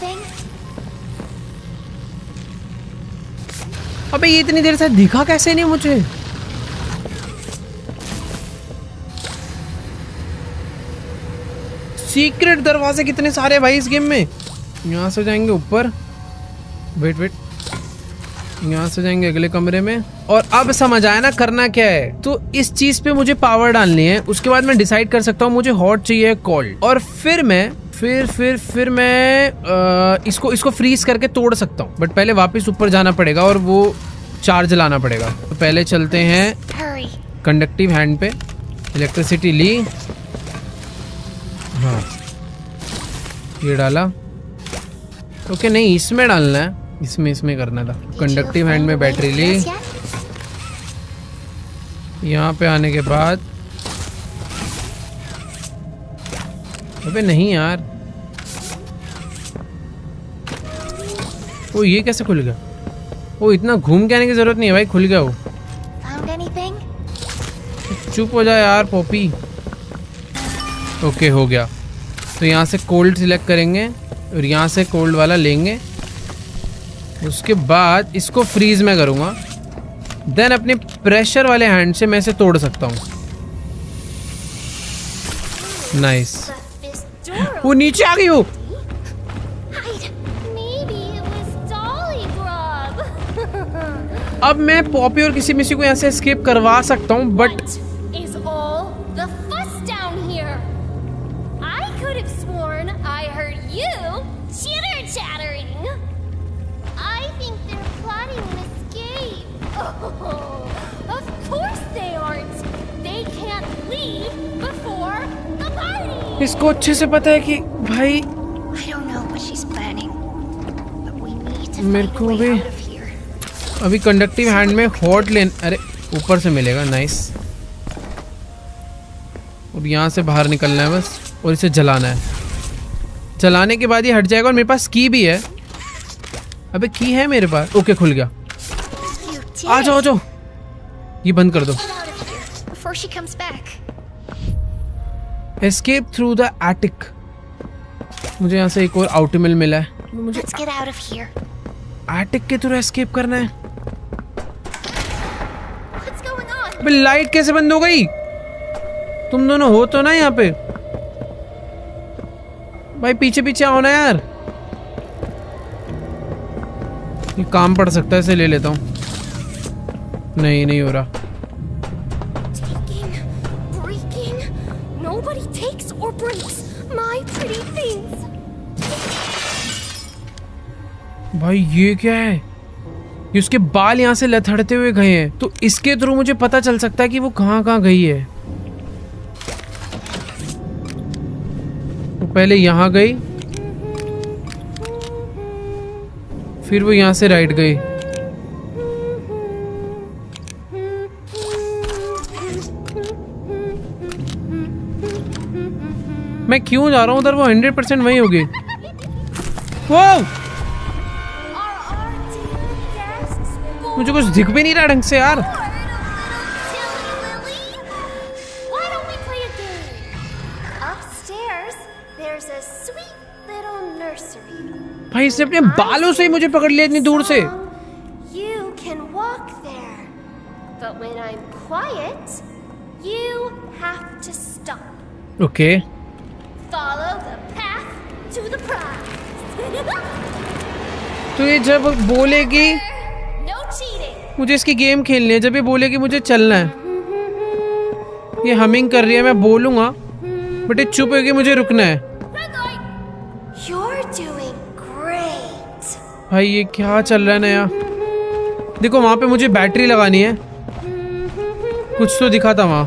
अबे ये इतनी देर से दिखा कैसे नहीं मुझे? सीक्रेट दरवाजे कितने सारे भाई इस गेम में। यहाँ से जाएंगे ऊपर। वेट यहाँ से जाएंगे अगले कमरे में। और अब समझ आया ना करना क्या है। तो इस चीज पे मुझे पावर डालनी है। उसके बाद मैं डिसाइड कर सकता हूँ मुझे हॉट चाहिए कोल्ड, और फिर मैं फिर मैं इसको फ्रीज करके तोड़ सकता हूँ। बट पहले वापस ऊपर जाना पड़ेगा और वो चार्ज लाना पड़ेगा। तो पहले चलते हैं कंडक्टिव हैंड पे। इलेक्ट्रिसिटी ली, हाँ ये डाला। ओके नहीं इसमें डालना है, इसमें करना था। कंडक्टिव हैंड में बैटरी ली। यहाँ पे आने के बाद अबे नहीं यार, वो ये कैसे खुल गया? वो इतना घूम के आने की जरूरत नहीं है भाई, खुल गया वो। Found anything? चुप हो जाए यार पॉपी। ओके हो गया। तो यहाँ से कोल्ड सिलेक्ट करेंगे और यहाँ से कोल्ड वाला लेंगे। उसके बाद इसको फ्रीज में करूँगा, देन अपने प्रेशर वाले हैंड से मैं इसे तोड़ सकता हूँ। नाइस। This door वो नीचे आ गई वो। hide. Maybe it was Dolly Grub. अब मैं पॉपी और किसी मिसी को यहाँ से एस्केप करवा सकता हूँ, but What is all the fuss down here? I could have sworn I heard you chitter-chattering. I think they're plotting an escape. Oh, of course they aren't. They can't leave before the party. इसको अच्छे से पता है कि भाई I don't know what she's planning, but we need to मेरे find को a way भी out of here. अभी कंडक्टिव हैंड में हॉट लेन, अरे ऊपर से मिलेगा। नाइस। और यहाँ से बाहर निकलना है बस, और इसे जलाना है। जलाने के बाद ये हट जाएगा और मेरे पास की भी है। अबे की है मेरे पास। ओके खुल गया। You did आ जाओ, आ जाओ। ये बंद कर दो। Get out of here before she comes back. Escape through the attic. मुझे यहाँ से एक और आउटमिल मिला है। मुझे Let's get out of here. Attic के थ्रू एस्केप करना है। What's going on? अबे लाइट कैसे बंद हो गई? तुम दोनों हो तो ना यहाँ पे? भाई पीछे पीछे आओ ना यार। ये काम पड़ सकता है, इसे ले लेता हूँ। नहीं हो रहा। Taking, breaking. Nobody takes or breaks my pretty things. भाई ये क्या है? ये उसके बाल यहाँ से लथड़ते हुए गए हैं, तो इसके थ्रू मुझे पता चल सकता है कि वो कहाँ कहाँ गई है। वो पहले यहाँ गई, फिर वो यहाँ से राइट गई। मैं क्यों जा रहा हूँ उधर? वो 100% वही होगी। वो Are our dear guests मुझे कुछ दिख भी नहीं रहा ढंग से यार। bored of little Tilly Lily? Why don't we play a game? Upstairs, there's a sweet little nursery. भाई इसने अपने बालों से ही मुझे पकड़ लिया इतनी दूर से। You can walk there. But when I'm quiet, you have to stop. Okay Follow the path to the prize. तो ये जब बोलेगी No cheating. मुझे इसकी गेम खेलनी है, जब ये बोलेगी मुझे चलना है, ये हमिंग कर रही है, मैं बोलूंगा बट ये चुप होगी, मुझे रुकना है। Red light. You're doing great. भाई ये क्या चल रहा है नया? देखो वहां पे मुझे बैटरी लगानी है, कुछ तो दिखा था वहां।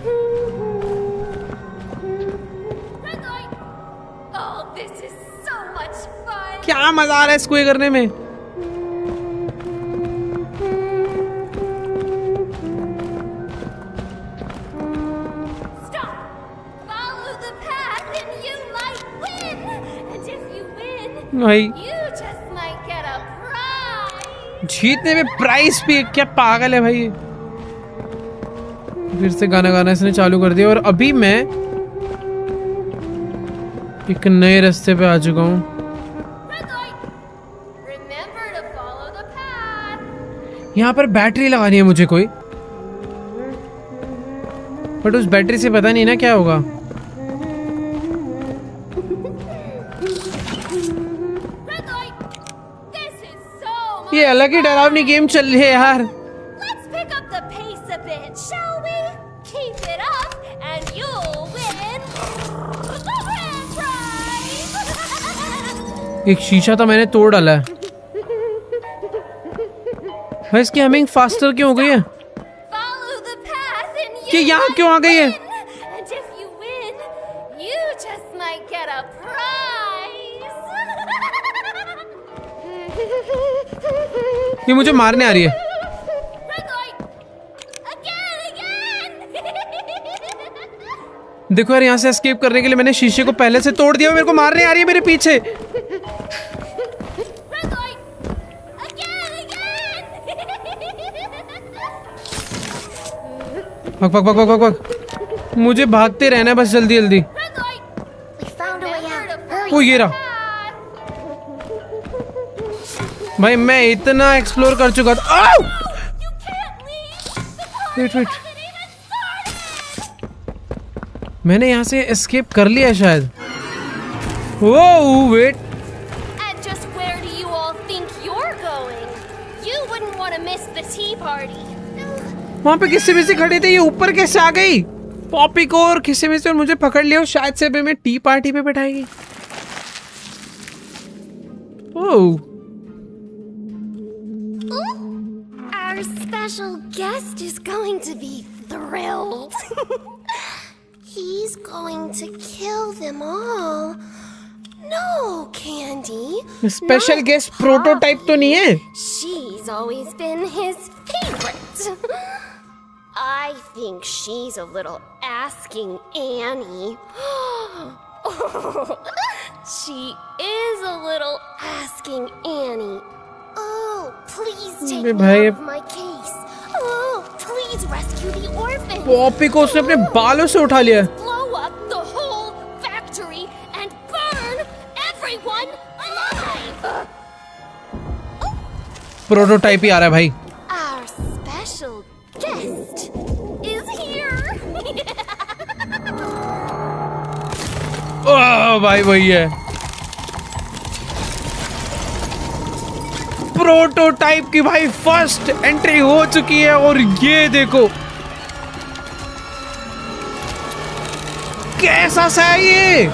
Red light. Oh, this is so much fun. क्या मजा आ रहा है इसको ये करने में। Stop. Follow the path and you might win. And if you win, भाई you just might get a prize. जीतने में प्राइस भी है, क्या पागल है भाई ये। फिर से गाना गाना इसने चालू कर दिया और अभी मैं एक नए रास्ते पे आ चुका हूँ। Red light. Remember to follow the path. यहाँ पर बैटरी लगानी है मुझे कोई, बट उस बैटरी से पता नहीं ना क्या होगा। Red light. This is so much. ये अलग ही डरावनी गेम चल रही है यार। Let's pick up the pace a bit, shall we? Keep it up, and you'll win the grand prize. एक शीशा तो मैंने तोड़ डाला है। भाई इसकी हमिंग फास्टर क्यों हो गई है? Follow the path, and कि you यहाँ might क्यों आ गई है? win. And if you win, you just might get a prize. ये मुझे मारने आ रही है। Red light. Again. देखो यार, यहाँ से एस्केप करने के लिए मैंने शीशे को पहले से तोड़ दिया। मेरे को मारने आ रही है मेरे पीछे। Red light! Again! भाग भाग भाग भाग भाग भाग। मुझे भागते रहना है बस, जल्दी जल्दी। Red light! We found a way out. Hurry. वो ये रहा भाई, मैं इतना एक्सप्लोर कर चुका था। आओ! You can't leave! Wait wait, Haven't even started! मैंने यहाँ से एस्केप कर लिया शायद। वो wait, And just where do you all think you're going? You wouldn't want to miss the tea party. वहाँ पे किसी में से खड़े थे, ये ऊपर कैसे आ गई? पॉपी को और किसी में से और मुझे पकड़ लिया और शायद से अभी मैं टी पार्टी पे बैठाएगी। ओह, Our special guest is going to be thrilled. He's going to kill them all. No, Candy. Special not guest prototype तो नहीं है? She's always been his favorite. I think she's a little asking Annie. She is a little asking Annie. Oh, please take अबे me भाई, out of my case. Oh, please rescue the orphans. Poppy को उसने अपने बालों से उठा लिया। Blow up the whole factory and burn everyone alive. Prototype ही आ रहा है भाई। Our special guest is here. ओह भाई, वही है प्रोटोटाइप की भाई फर्स्ट एंट्री हो चुकी है। और ये देखो कैसा सा है ये।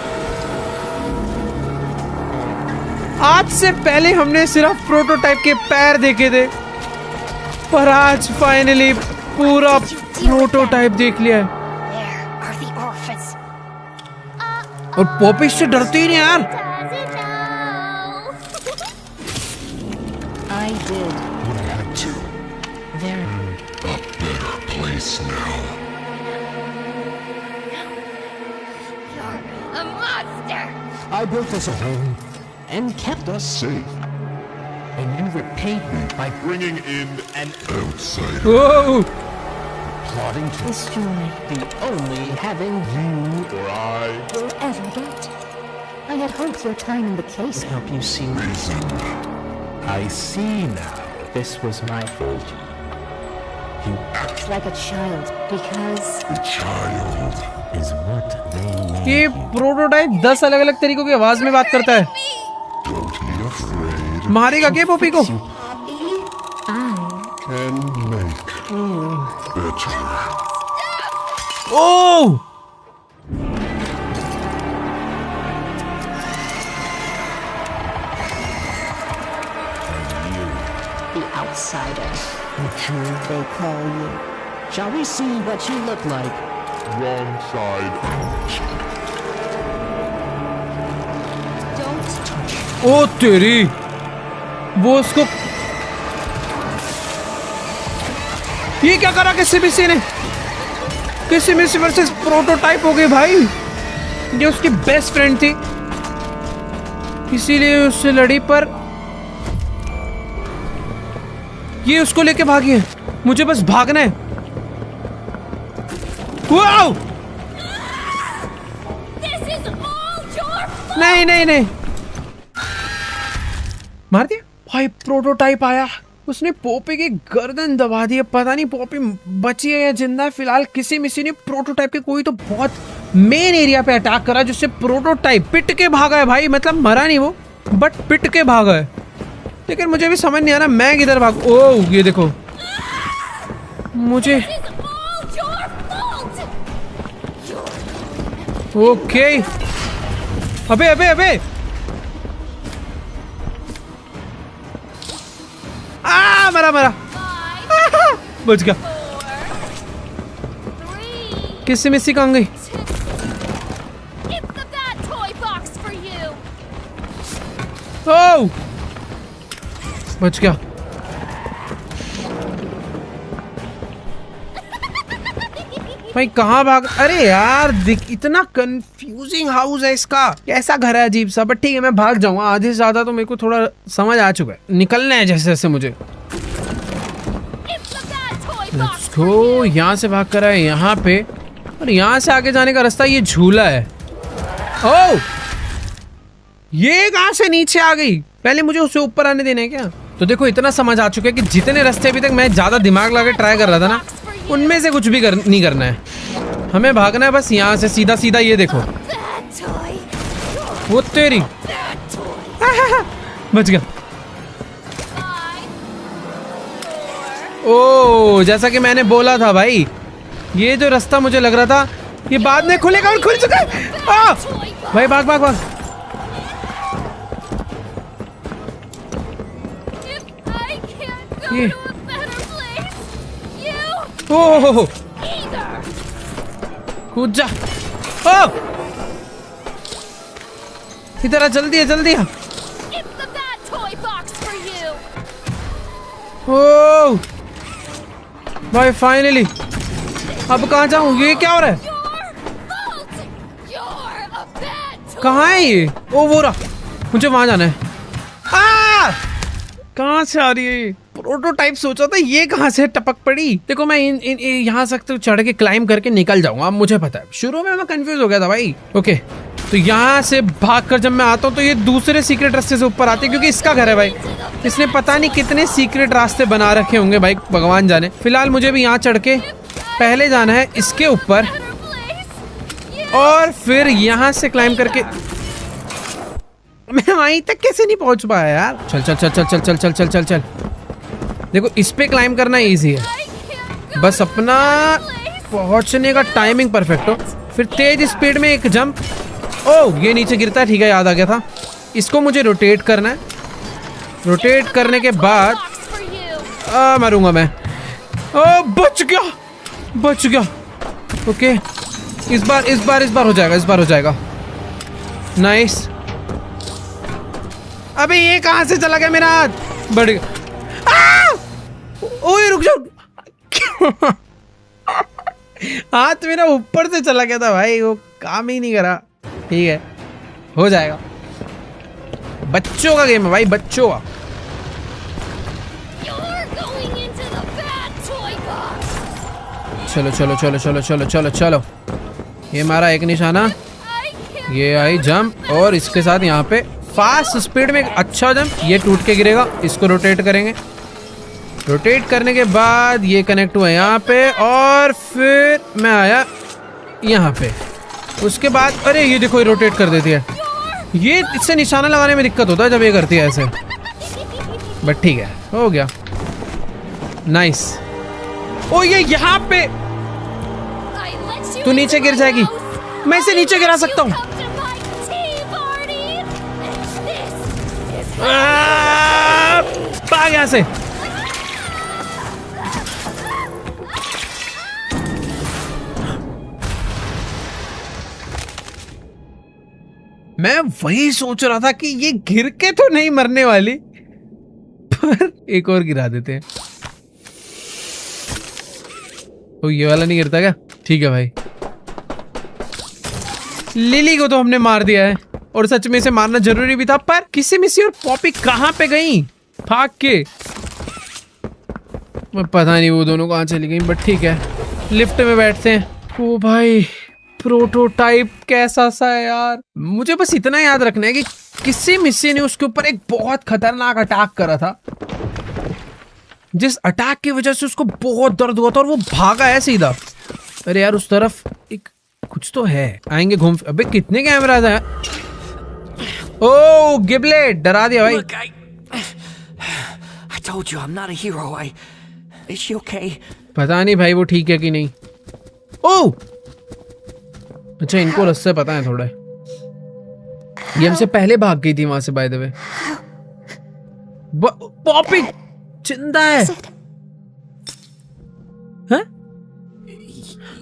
आज से पहले हमने सिर्फ प्रोटोटाइप के पैर देखे थे, पर आज फाइनली पूरा प्रोटोटाइप देख लिया है। There are the orphans. और पॉपी से डरती ही नहीं यार। Does it know? I did. But I had to. There. A better place now. You're a monster. I built us a home and kept us Safe. and you repaid me by Bringing in an outsider. Oh, plotting to destroy the only having you Or I will ever get. I had hoped your time in the case help you see. reason. I see now. This was my fault. You act like a child because The child. is what they made. ये prototype 10 अलग अलग तरीकों की आवाज में बात करता है। Don't be afraid. मारेगा क्या पॉपी को? Can make better. Oh, The outsider. They call you. Shall we see what you look like? Wrong side out. ओ तेरी, वो उसको ये क्या करा? किसी ने किसी वर्सेस प्रोटोटाइप हो गई भाई। ये उसकी बेस्ट फ्रेंड थी, इसीलिए उससे लड़ी, पर ये उसको लेके भागी है। मुझे बस भागना है। Wow! This is all your fault. नहीं नहीं नहीं, मार दिया भाई। प्रोटोटाइप आया, उसने पॉपी की गर्दन दबा दी। पता नहीं पॉपी बची है या जिंदा है। फिलहाल किसी मिसी ने प्रोटोटाइप के कोई तो बहुत मेन एरिया पे अटैक करा, जिससे प्रोटोटाइप पिट के भागा है भाई। मतलब मरा नहीं वो, बट पिट के भागा है। लेकिन मुझे भी समझ नहीं आ रहा मैं किधर भाग। ओह ये देखो, मुझे This is all your fault. Okay. अबे अबे अबे, आ मरा मरा। बच गया। 4, 3, किसी मिसी कहाँ गई? 2. It's the bad toy box for you. ओह बच गया। भाई कहाँ भाग, अरे यार दिख, इतना कंफ्यूजिंग हाउस है इसका, कैसा घर है अजीब सा। बट ठीक है मैं भाग जाऊंगा, आधे से ज्यादा तो मेरे को थोड़ा समझ आ चुका है, निकलना है जैसे जैसे मुझे। लेट्स गो, यहाँ से भाग कर आए यहाँ पे, और यहाँ से आगे जाने का रास्ता ये झूला है। ओह ये कहाँ से नीचे आ गई, पहले मुझे उससे ऊपर आने देना है क्या? तो देखो इतना समझ आ चुका है कि जितने रास्ते अभी तक मैं ज्यादा दिमाग लगा के ट्राई कर रहा था ना, उनमें से कुछ भी नहीं करना है, हमें भागना है बस यहाँ से सीधा सीधा। ये देखो वो तेरी बच गया। ओ जैसा कि मैंने बोला था भाई, ये जो रास्ता मुझे लग रहा था ये बाद में खुलेगा, और खुल चुका है। भाई भाग भाग भाग। ये ओह कूद जा। ओ इधर आ, जल्दी है जल्दी है। ओह भाई फाइनली, अब कहाँ जाऊँ, ये क्या हो रहा है, कहाँ है ये? ओ वो रहा, मुझे वहां जाना है। कहाँ से आ रही है? प्रोटोटाइप सोचा था, ये कहाँ से टपक पड़ी। देखो मैं यहाँ से तो चढ़ के क्लाइम करके निकल जाऊंगा, अब मुझे पता है। शुरू में मैं कंफ्यूज हो गया था भाई। ओके तो यहाँ से भागकर जब मैं आता हूँ तो ये दूसरे सीक्रेट रास्ते से ऊपर आते हैं, क्योंकि इसका घर है भाई। इसने पता नहीं कितने सीक्रेट रास्ते बना रखे होंगे भाई, भगवान जाने। फिलहाल मुझे भी यहाँ चढ़ के पहले जाना है इसके ऊपर, और फिर यहाँ से क्लाइम करके मैं वहीं तक कैसे नहीं पहुंच पाया यार। चल चल चल चल चल चल चल चल चल चल। देखो इस पे क्लाइम करना इजी है, बस अपना पहुंचने का टाइमिंग परफेक्ट हो, फिर तेज स्पीड में एक जंप। ओह ये नीचे गिरता है, ठीक है याद आ गया था। इसको मुझे रोटेट करना है, रोटेट करने के बाद मरूंगा मैं। ओ बच गया बच गया। ओके इस बार हो जाएगा, इस बार हो जाएगा। नाइस। अबे ये कहाँ से चला गया मेरा हाथ, बढ़ गया। ओए रुक जाओ हाथ मेरा ऊपर से चला गया था भाई, वो काम ही नहीं करा। ठीक है हो जाएगा, बच्चों का गेम है भाई, बच्चों का। चलो चलो चलो चलो चलो चलो चलो। ये मारा एक निशाना, ये आई जंप, और इसके साथ यहाँ पे फास्ट स्पीड में एक अच्छा जंप। ये टूट के गिरेगा, इसको रोटेट करेंगे। रोटेट करने के बाद ये कनेक्ट हुआ यहाँ पे, और फिर मैं आया यहाँ पे। उसके बाद अरे ये देखो ये रोटेट कर देती है। ये इससे निशाना लगाने में दिक्कत होता है जब ये करती है ऐसे, बट ठीक है हो गया। नाइस। ओ ये यहाँ पे तू नीचे गिर जाएगी, मैं इसे नीचे गिरा सकता हूँ। भाग यहाँ से। मैं वही सोच रहा था कि ये गिर के तो नहीं मरने वाली, पर एक और गिरा देते हैं। तो ये वाला नहीं गिरता क्या? ठीक है भाई। लिली को तो हमने मार दिया है, और सच में इसे मारना जरूरी भी था, पर किसी मिसी और पॉपी कहाँ पे गई भाग के, पता नहीं वो दोनों कहाँ चली गई। बट ठीक है लिफ्ट में बैठते हैं। ओ भाई प्रोटोटाइप कैसा सा है यार। मुझे बस इतना याद रखना है कि किसी मिसी ने उसके ऊपर एक बहुत खतरनाक अटैक करा था, जिस अटैक की वजह से उसको बहुत दर्द हुआ था, और वो भागा है सीधा। अरे यार उस तरफ एक कुछ तो है, आएंगे घूम। अबे कितने कैमरास हैं? ओ गिबलेट डरा दिया भाई। Look, I told you I'm not a hero. Is she okay? पता नहीं भाई वो ठीक है कि नहीं। ओ अच्छा इनको रास्ते पता है थोड़ा। ये हमसे पहले भाग गई थी वहां से बाय द वे। पॉपी जिंदा है। हाँ?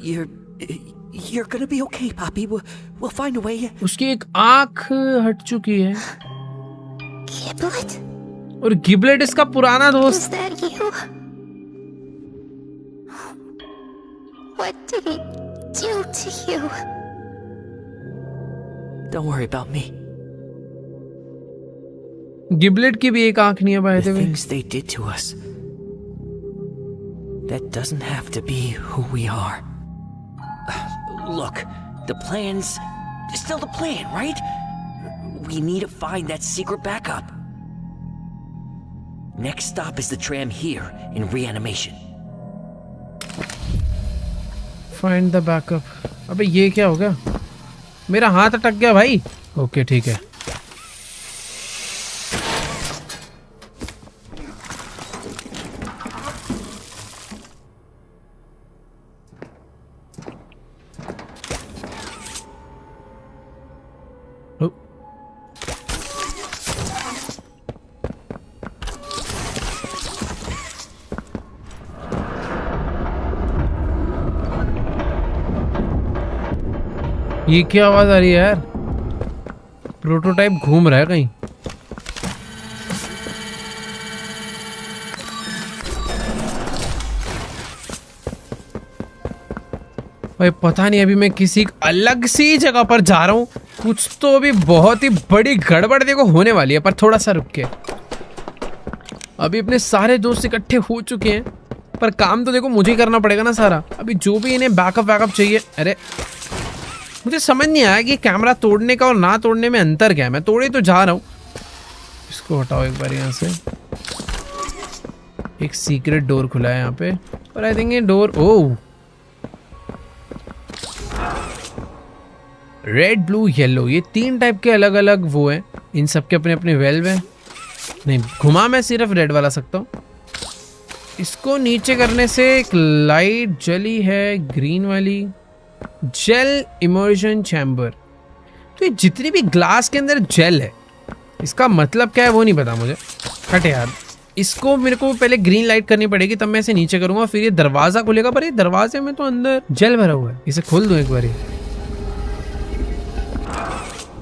You're gonna be okay, Poppy. We'll find a way. उसकी एक आंख हट चुकी है। Giblet? और गिबलेट इसका पुराना Was दोस्त। that you? What did he do to you? Don't worry about me. गिबलेट की भी एक आंख नहीं है by The the way. things they did to us. That doesn't have to be who we are. Look, the plan's still the plan, right? We need to find that secret backup. Next stop is the tram here in reanimation. Find the backup. अबे ये क्या हो गया? मेरा हाथ अटक गया भाई। ओके ठीक है। ये क्या आवाज आ रही है यार? प्रोटोटाइप घूम रहा है कहीं। भाई पता नहीं, अभी मैं किसी अलग सी जगह पर जा रहा हूँ। कुछ तो अभी बहुत ही बड़ी गड़बड़ देखो होने वाली है, पर थोड़ा सा रुक के। अभी अपने सारे दोस्त इकट्ठे हो चुके हैं, पर काम तो देखो मुझे ही करना पड़ेगा ना सारा। अभी जो भी इन्हें बैकअप चाहिए। अरे मुझे समझ नहीं आया कि कैमरा तोड़ने का और ना तोड़ने में अंतर क्या है। मैं तोड़े तो जा रहा हूँ। इसको हटाओ एक बार यहाँ से। एक सीक्रेट डोर खुला है यहाँ पे, और आई थिंक ये डोर, ओह रेड ब्लू येलो, ये 3 टाइप के अलग अलग वो हैं। इन सब के अपने अपने वेल्व हैं। नहीं, घुमा मैं सिर्फ रेड वाला सकता हूँ। इसको नीचे करने से एक लाइट जली है, ग्रीन वाली। Gel immersion chamber. तो ये जितनी भी ग्लास के अंदर जेल है, इसका मतलब क्या है वो नहीं पता मुझे। हट यार, इसको मेरे को पहले ग्रीन लाइट करनी पड़ेगी, तब मैं इसे नीचे करूंगा, फिर ये दरवाजा खुलेगा। पर ये दरवाजे में तो अंदर जेल भरा हुआ है। इसे खोल दूं एक बार।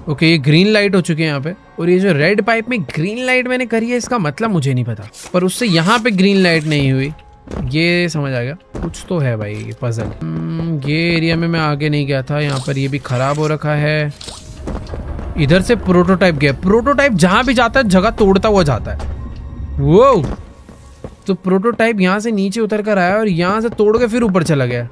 ओके, ये ग्रीन लाइट हो चुकी है यहाँ पे। और ये जो रेड पाइप में ग्रीन लाइट मैंने करी है, इसका मतलब मुझे नहीं पता। पर उससे यहाँ पे ग्रीन लाइट नहीं हुई, ये समझ आ गया। कुछ तो है भाई ये पजल। ये एरिया में मैं आगे नहीं गया था। यहाँ पर ये भी खराब हो रखा है। इधर से प्रोटोटाइप गया। प्रोटोटाइप जहाँ भी जाता है जगह तोड़ता हुआ जाता है। वो तो प्रोटोटाइप यहाँ से नीचे उतर कर आया और यहाँ से तोड़ के फिर ऊपर चला गया।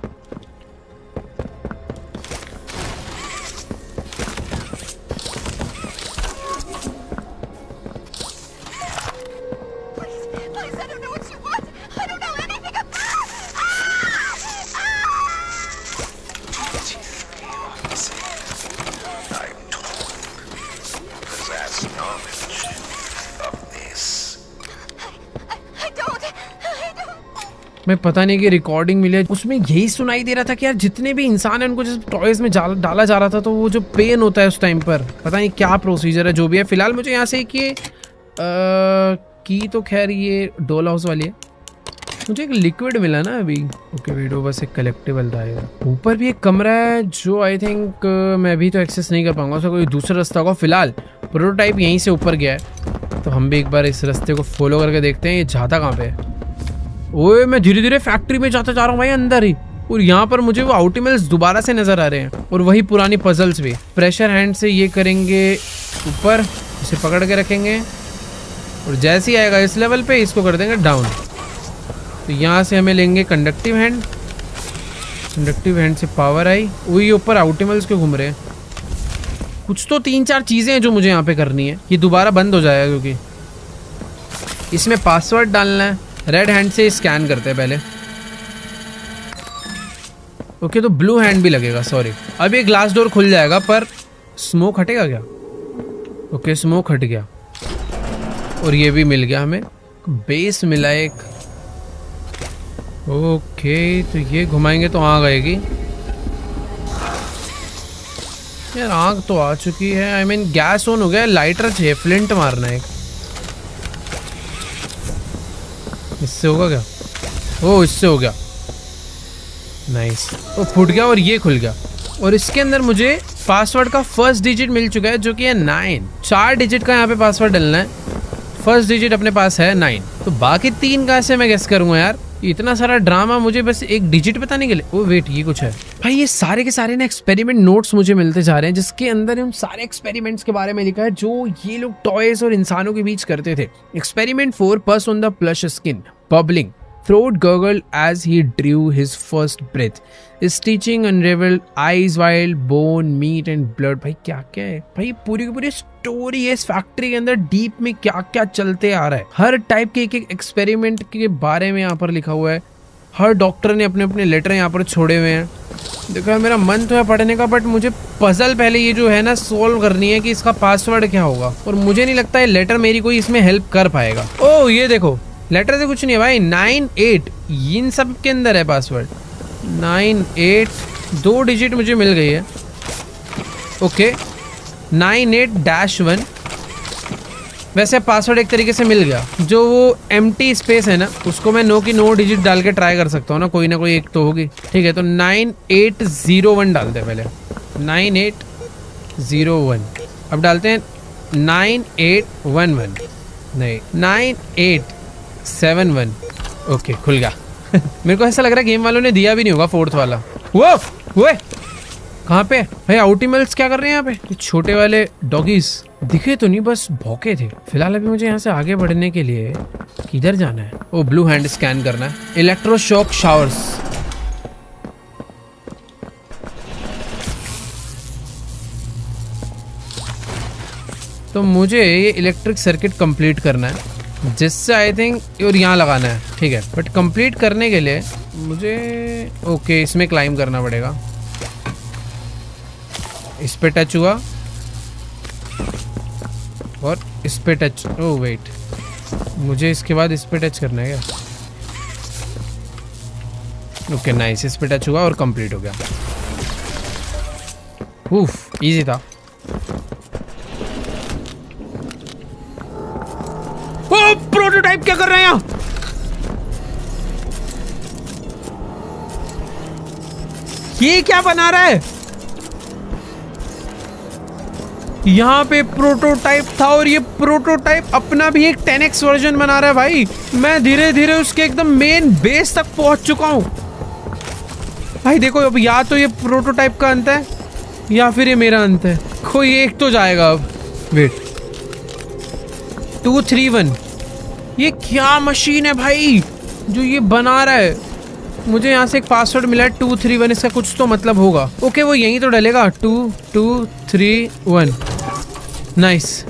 मैं पता नहीं कि रिकॉर्डिंग मिले, उसमें यही सुनाई दे रहा था कि यार जितने भी इंसान हैं उनको जैसे टॉयज में डाला जा रहा था, तो वो जो पेन होता है उस टाइम पर, पता नहीं क्या प्रोसीजर है। जो भी है, फिलहाल मुझे यहाँ से कि की तो खैर ये डोल हाउस वाली है। मुझे एक लिक्विड मिला ना अभी। ओके वेट, वो बस एक कलेक्टिबल था। ऊपर भी एक कमरा है जो आई थिंक मैं अभी तो एक्सेस नहीं कर पाऊंगा, उसका कोई दूसरा रास्ता होगा। फिलहाल प्रोटोटाइप यहीं से ऊपर गया है, तो हम भी एक बार इस रास्ते को फॉलो करके देखते हैं ये जाता कहाँ पे है। ओए मैं धीरे धीरे फैक्ट्री में जाता जा रहा हूँ भाई, अंदर ही। और यहाँ पर मुझे वो आउटिमल्स दोबारा से नजर आ रहे हैं, और वही पुरानी पजल्स भी। प्रेशर हैंड से ये करेंगे ऊपर, इसे पकड़ के रखेंगे, और जैसे ही आएगा इस लेवल पे इसको कर देंगे डाउन। तो यहाँ से हमें लेंगे कंडक्टिव हैंड। कंडक्टिव हैंड से पावर आई। वही ऊपर आउटिमल्स क्यों घूम रहे हैं? कुछ तो 3-4 चीजें हैं जो मुझे यहाँ पे करनी है। ये दोबारा बंद हो जाएगा क्योंकि इसमें पासवर्ड डालना है। रेड हैंड से स्कैन करते हैं पहले। ओके, तो ब्लू हैंड भी लगेगा। सॉरी, अब ये ग्लास डोर खुल जाएगा, पर स्मोक हटेगा क्या? ओके, स्मोक हट गया, और ये भी मिल गया हमें। बेस मिला एक। ओके, तो ये घुमाएंगे तो आग आएगी। यार आग तो आ चुकी है। आई मीन गैस ऑन हो गया। लाइटर चाहिए, फ्लिंट मारना है। इससे होगा क्या? ओ, इससे हो गया। नाइस, वो फूट गया और ये खुल गया। और इसके अंदर मुझे पासवर्ड का फर्स्ट डिजिट मिल चुका है, जो कि है 9। 4 डिजिट का यहाँ पे पासवर्ड डालना है। फर्स्ट डिजिट अपने पास है 9, तो बाकी 3 कहाँ से मैं गेस करूँगा यार? इतना सारा ड्रामा मुझे बस एक डिजिट बताने के लिए। ओ वेट, ये कुछ है भाई। ये सारे के सारे ना एक्सपेरिमेंट नोट्स मुझे मिलते जा रहे हैं, जिसके अंदर उन सारे एक्सपेरिमेंट्स के बारे में लिखा है जो ये लोग टॉयज और इंसानों के बीच करते थे। एक्सपेरिमेंट 4, पस on the plush skin, bubbling, throat gurgled as he drew his first breath, stitching unraveled, eyes wild, bone, meat and blood। भाई क्या क्या है भाई, पूरी की पूरी स्टोरी है इस फैक्ट्री के अंदर। डीप में क्या क्या चलते आ रहा है, हर टाइप के एक एक एक्सपेरिमेंट के बारे में यहाँ पर लिखा हुआ है। हर डॉक्टर ने अपने अपने लेटर यहाँ पर छोड़े हुए हैं। देखो मेरा मन तो है पढ़ने का, बट मुझे पजल पहले ये जो है ना सोल्व करनी है कि इसका पासवर्ड क्या होगा, और मुझे नहीं लगता है लेटर मेरी कोई इसमें हेल्प कर पाएगा। ओ ये देखो, लेटर से कुछ नहीं है भाई। 9-8 इन सब के अंदर है पासवर्ड। 9-8 2 डिजिट मुझे मिल गई है। ओके 98-1। वैसे पासवर्ड एक तरीके से मिल गया। जो वो एम्प्टी स्पेस है ना, उसको मैं नो की 9 डिजिट डाल के ट्राई कर सकता हूँ ना, कोई ना कोई एक तो होगी। ठीक है, तो 9801 डालते हैं पहले। 9801 अब डालते हैं 9811 नहीं 9871। ओके खुल गया। मेरे को ऐसा लग रहा है गेम वालों ने दिया भी नहीं होगा 4th वाला। वो कहाँ पे भाई? आउटिमल्स क्या कर रहे हैं यहाँ पे? ये छोटे वाले डॉगीज दिखे तो नहीं, बस भौंके थे। फिलहाल अभी मुझे यहाँ से आगे बढ़ने के लिए किधर जाना है? ओ ब्लू हैंड स्कैन करना है। इलेक्ट्रोशॉक शावर्स, तो मुझे ये इलेक्ट्रिक सर्किट कंप्लीट करना है, जिससे आई थिंक और यहाँ लगाना है। ठीक है, बट कंप्लीट करने के लिए मुझे ओके इसमें क्लाइंब करना पड़ेगा। इस पे टच हुआ और इस पे टच। ओह वेट, मुझे इसके बाद इस पे टच करना है क्या? ओके नाइस, इस पे टच हुआ और कंप्लीट हो गया। उफ इजी था। ओ प्रोटोटाइप क्या कर रहे हैं यहाँ? ये क्या बना रहा है? यहाँ पे प्रोटोटाइप था और ये प्रोटोटाइप अपना भी एक 10x वर्जन बना रहा है भाई। मैं धीरे धीरे उसके एकदम मेन बेस तक पहुंच चुका हूँ भाई। देखो अब या तो ये प्रोटोटाइप का अंत है या फिर ये मेरा अंत है, कोई एक तो जाएगा अब। वेट 231, ये क्या मशीन है भाई जो ये बना रहा है? मुझे यहाँ से एक पासवर्ड मिला है 231, इसका कुछ तो मतलब होगा। ओके वो यहीं तो डलेगा 2231। नाइस,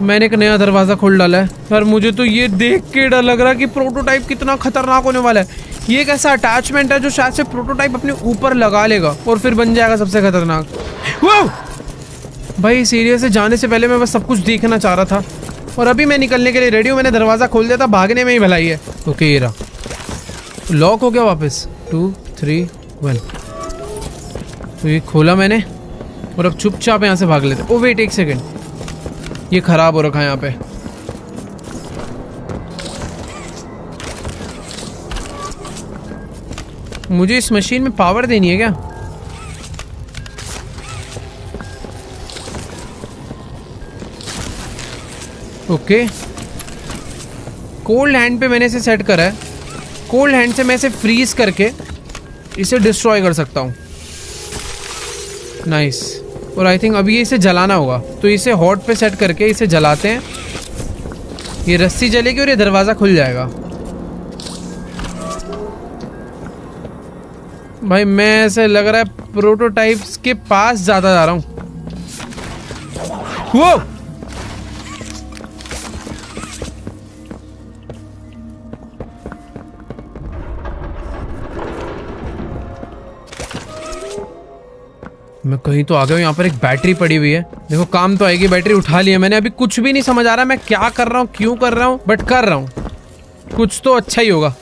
मैंने एक नया दरवाजा खोल डाला है। यार मुझे तो ये देख के डर लग रहा है कि प्रोटोटाइप कितना खतरनाक होने वाला है। ये एक ऐसा अटैचमेंट है जो शायद से प्रोटोटाइप अपने ऊपर लगा लेगा और फिर बन जाएगा सबसे खतरनाक। वाह भाई सीरियस है, जाने से पहले मैं बस सब कुछ देखना चाह रहा था और अभी मैं निकलने के लिए रेडी हूँ। मैंने दरवाजा खोल दिया था, भागने में ही भलाई है। ओके ये रहा, लॉक हो गया वापस। 231 तो ये खोला मैंने और अब चुपचाप यहाँ से भाग लेते। ओ वेट एक सेकेंड, ये खराब हो रखा है यहाँ पे। मुझे इस मशीन में पावर देनी है क्या? ओके कोल्ड हैंड पे मैंने इसे सेट करा है। कोल्ड हैंड से मैं इसे फ्रीज करके इसे डिस्ट्रॉय कर सकता हूँ। नाइस, और आई थिंक अभी इसे जलाना होगा, तो इसे हॉट पे सेट करके इसे जलाते हैं। ये रस्सी जलेगी और ये दरवाज़ा खुल जाएगा। भाई मैं ऐसे लग रहा है प्रोटोटाइप्स के पास ज़्यादा जा रहा हूँ। वो मैं कहीं तो आ गया हूँ। यहाँ पर एक बैटरी पड़ी हुई है, देखो काम तो आएगी। बैटरी उठा ली है मैंने। अभी कुछ भी नहीं समझ आ रहा मैं क्या कर रहा हूँ, क्यों कर रहा हूँ, बट कर रहा हूँ। कुछ तो अच्छा ही होगा।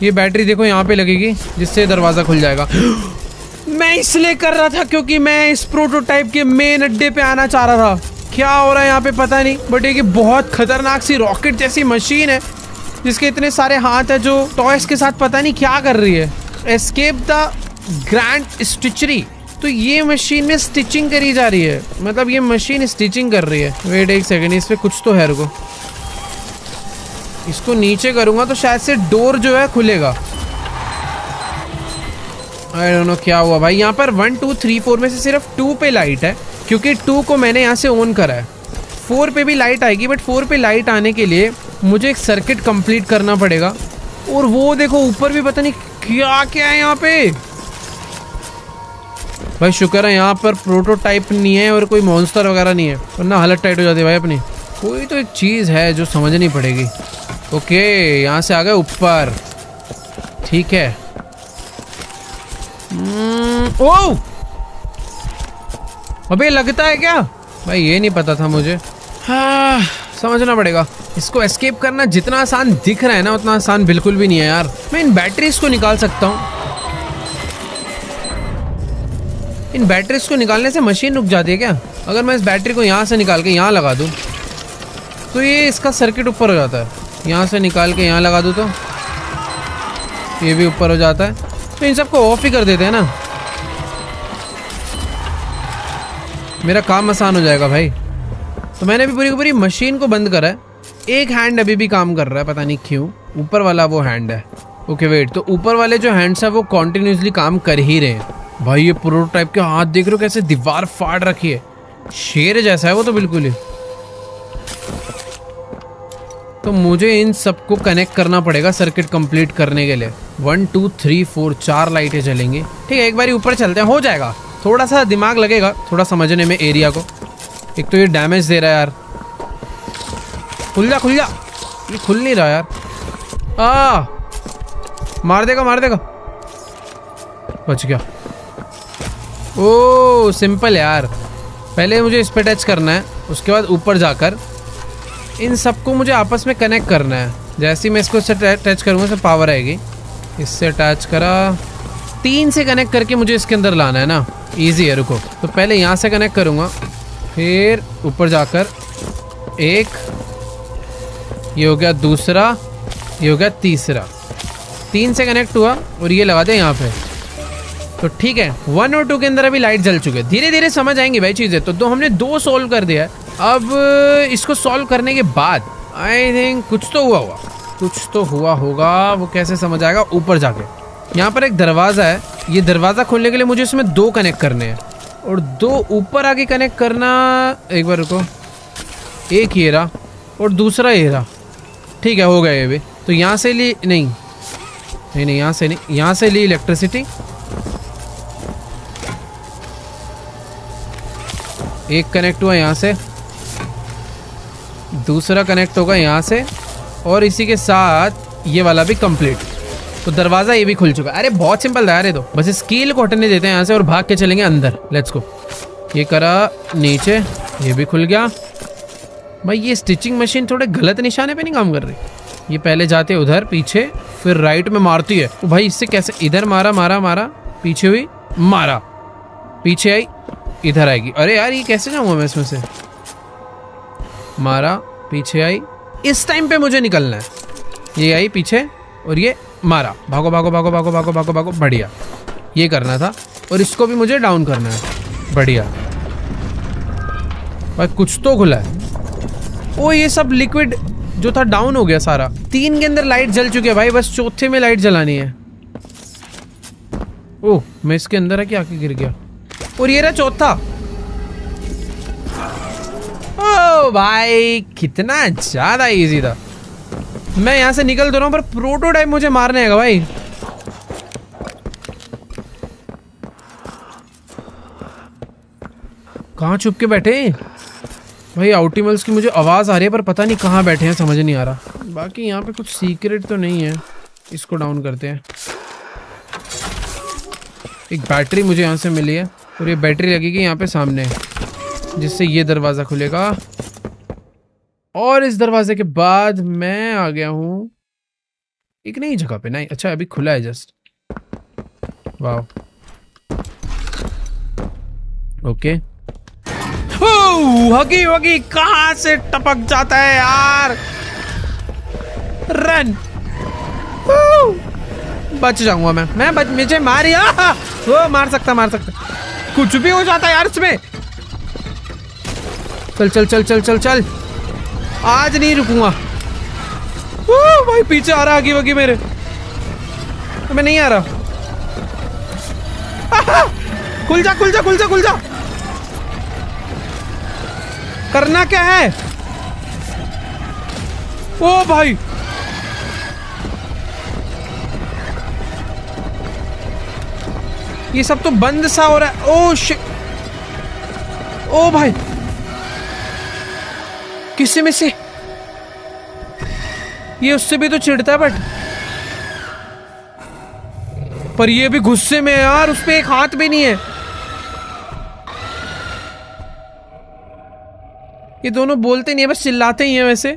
ये बैटरी देखो यहाँ पे लगेगी, जिससे दरवाज़ा खुल जाएगा। मैं इसलिए कर रहा था क्योंकि मैं इस प्रोटोटाइप के मेन अड्डे पे आना चाह रहा था। क्या हो रहा है यहाँ पे पता नहीं, बट एक बहुत खतरनाक सी रॉकेट जैसी मशीन है जिसके इतने सारे हाथ है, जो टॉयज के साथ पता नहीं क्या कर रही है। एस्केप द ग्रैंड स्टिचरी, तो ये मशीन में स्टिचिंग करी जा रही है, मतलब ये मशीन स्टिचिंग कर रही है। वेट एक सेकेंड, इस पे कुछ तो है, रुको। इसको नीचे करूंगा तो शायद से डोर जो है खुलेगा। आई डोंट नो क्या हुआ भाई। यहाँ पर 1 2 3 4 में से सिर्फ 2 पे लाइट है, क्योंकि 2 को मैंने यहाँ से ऑन करा है। 4 पे भी लाइट आएगी, बट 4 पे लाइट आने के लिए मुझे एक सर्किट कंप्लीट करना पड़ेगा। और वो देखो ऊपर भी पता नहीं क्या क्या है यहाँ पे। भाई शुक्र है यहाँ पर प्रोटोटाइप नहीं है और कोई मॉन्स्टर वगैरह नहीं है, वरना हालत टाइट हो जाती है भाई अपनी। कोई तो एक चीज़ है जो समझनी पड़ेगी। ओके यहाँ से आ गए ऊपर, ठीक है। ओह अबे लगता है क्या भाई, ये नहीं पता था मुझे। हाँ समझना पड़ेगा। इसको एस्केप करना जितना आसान दिख रहा है ना, उतना आसान बिल्कुल भी नहीं है यार। मैं इन बैटरीज को निकाल सकता हूँ। इन बैटरीज को निकालने से मशीन रुक जाती है क्या? अगर मैं इस बैटरी को यहाँ से निकाल के यहाँ लगा दूँ तो ये इसका सर्किट ऊपर हो जाता है। यहाँ से निकाल के यहाँ लगा दूँ तो ये भी ऊपर हो जाता है। तो इन सबको ऑफ ही कर देते हैं ना, मेरा काम आसान हो जाएगा भाई। तो मैंने भी पूरी की पूरी मशीन को बंद करा है। एक हैंड अभी भी काम कर रहा है, पता नहीं क्यों। ऊपर वाला वो हैंड है। ओके वेट, तो ऊपर वाले जो हैंड्स है वो कॉन्टिन्यूसली काम कर ही रहे हैं। भाई ये प्रोटोटाइप के हाथ देख रहे हो कैसे दीवार फाड़ रखी है, शेर जैसा है वो तो बिल्कुल ही। तो मुझे इन सबको कनेक्ट करना पड़ेगा सर्किट कंप्लीट करने के लिए। 1 2 3 4 4 लाइटें जलेंगी। ठीक है एक बार ऊपर चलते हैं, हो जाएगा। थोड़ा सा दिमाग लगेगा थोड़ा समझने में एरिया को। एक तो ये डैमेज दे रहा है यार। खुल जा खुल जा, ये खुल नहीं रहा यार। मार देगा मार देगा, बच गया। ओ सिंपल यार, पहले मुझे इस पे टच करना है, उसके बाद ऊपर जाकर इन सबको मुझे आपस में कनेक्ट करना है। जैसे ही मैं इसको इससे टच करूँगा तो पावर आएगी। इससे अटैच करा, 3 से कनेक्ट करके मुझे इसके अंदर लाना है ना। इजी है, रुको। तो पहले यहाँ से कनेक्ट करूँगा, फिर ऊपर जाकर एक, ये हो गया दूसरा, ये हो गया तीसरा। 3 से कनेक्ट हुआ और ये लगा दे यहाँ पे। तो ठीक है 1 और 2 के अंदर अभी लाइट जल चुके हैं। धीरे धीरे समझ आएंगी भाई चीज़ें। तो हमने 2 सॉल्व कर दिया है। अब इसको सॉल्व करने के बाद आई थिंक कुछ तो हुआ कुछ तो हुआ होगा। वो कैसे समझ आएगा? ऊपर जाके यहाँ पर एक दरवाज़ा है। ये दरवाज़ा खोलने के लिए मुझे इसमें 2 कनेक्ट करने हैं और 2 ऊपर आगे कनेक्ट करना। एक बार रुको, एक ये रहा और दूसरा ये रहा। ठीक है हो गया ये भी। तो यहाँ से ली नहीं, यहाँ से नहीं, यहाँ से ली इलेक्ट्रिसिटी। एक कनेक्ट हुआ यहाँ से, दूसरा कनेक्ट होगा यहाँ से, और इसी के साथ ये वाला भी कंप्लीट। तो दरवाज़ा ये भी खुल चुका है। अरे बहुत सिंपल था यार ये तो। बस इस कील को हटने देते हैं यहाँ से और भाग के चलेंगे अंदर। Let's go. ये करा नीचे, ये भी खुल गया। भाई ये स्टिचिंग मशीन थोड़े गलत निशाने पे नहीं काम कर रही। ये पहले जाते उधर पीछे, फिर राइट में मारती है। तो भाई इससे कैसे? इधर मारा मारा मारा, पीछे हुई, मारा, पीछे आई, इधर आएगी। अरे यार ये कैसे जाऊँगा मैं इसमें से? मारा, पीछे आई। इस टाइम पे मुझे निकलना है। ये आई पीछे और ये मारा, भागो भागो भागो भागो भागो भागो भागो। बढ़िया, ये करना था। और इसको भी मुझे डाउन करना है। बढ़िया भाई, कुछ तो खुला है। ओ ये सब लिक्विड जो था डाउन हो गया सारा। 3 के अंदर लाइट जल चुकी है भाई, बस चौथे में लाइट जलानी है। ओह मैं इसके अंदर है कि आके गिर गया। और ये रहा चौथा। ओ भाई कितना ज्यादा इजी था। मैं यहाँ से निकल तो रहा हूँ पर प्रोटोटाइप मुझे मारने आएगा भाई। कहाँ छुप के बैठे भाई? आउटिमल्स की मुझे आवाज़ आ रही है पर पता नहीं कहाँ बैठे हैं, समझ नहीं आ रहा। बाकी यहाँ पे कुछ सीक्रेट तो नहीं है। इसको डाउन करते हैं। एक बैटरी मुझे यहाँ से मिली है और ये बैटरी लगेगी यहाँ पे सामने, जिससे ये दरवाज़ा खुलेगा। और इस दरवाजे के बाद मैं आ गया हूँ एक नई जगह पे। नहीं अच्छा अभी खुला है जस्ट। वाह ओके। हगी वगी कहाँ से टपक जाता है यार। रन, बच जाऊंगा मैं मुझे मारिया। वो मार सकता कुछ भी हो जाता है यार इसमें। चल चल चल चल चल चल, आज नहीं रुकूंगा। भाई पीछे आ रहा हगी वगी मेरे, मैं नहीं आ रहा। खुल जा खुल जा खुल जा खुल जा। करना क्या है? ओ भाई ये सब तो बंद सा हो रहा है। ओ शिट, ओ भाई किसी में से ये उससे भी तो चिढ़ता है, पर ये भी गुस्से में है यार, उस पे एक हाथ भी नहीं है। ये दोनों बोलते नहीं है, बस चिल्लाते ही हैं। वैसे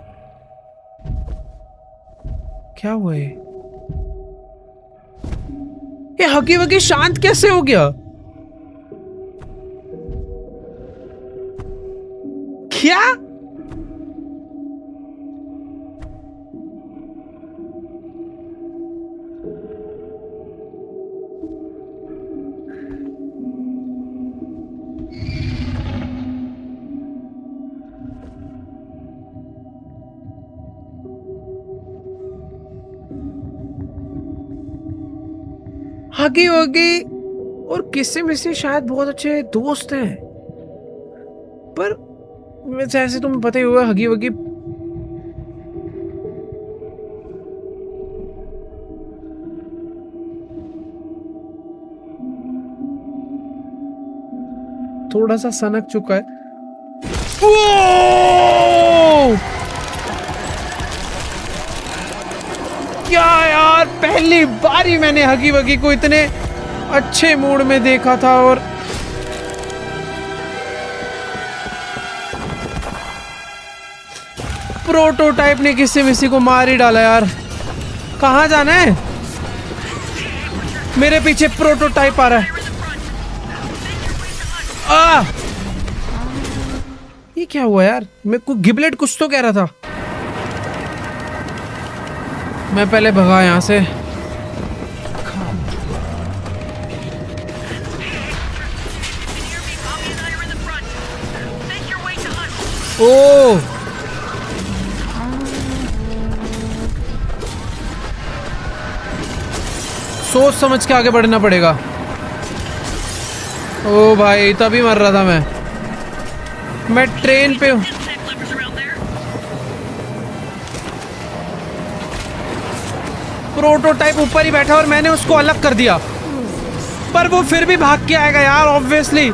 क्या हुआ ये हगी वगी शांत कैसे हो गया? क्या हगी वगी और किसी में से शायद बहुत अच्छे दोस्त हैं, पर वैसे ऐसे तुम्हें पता ही होगा हगी वगी थोड़ा सा सनक चुका है। ओ! क्या यार, पहली बार ही मैंने हगी वगी को इतने अच्छे मूड में देखा था। और प्रोटोटाइप ने किसी मिसी को मार ही डाला यार। कहाँ जाना है? मेरे पीछे प्रोटोटाइप आ रहा है। ये क्या हुआ यार? मैं को गिबलेट कुछ तो कह रहा था। मैं पहले भगा यहां से। ओ सोच समझ के आगे बढ़ना पड़ेगा। ओ भाई तभी मर रहा था मैं ट्रेन पे हूं। प्रोटोटाइप ऊपर ही बैठा और मैंने उसको अलग कर दिया, पर वो फिर भी भाग के आएगा यार ऑब्वियसली।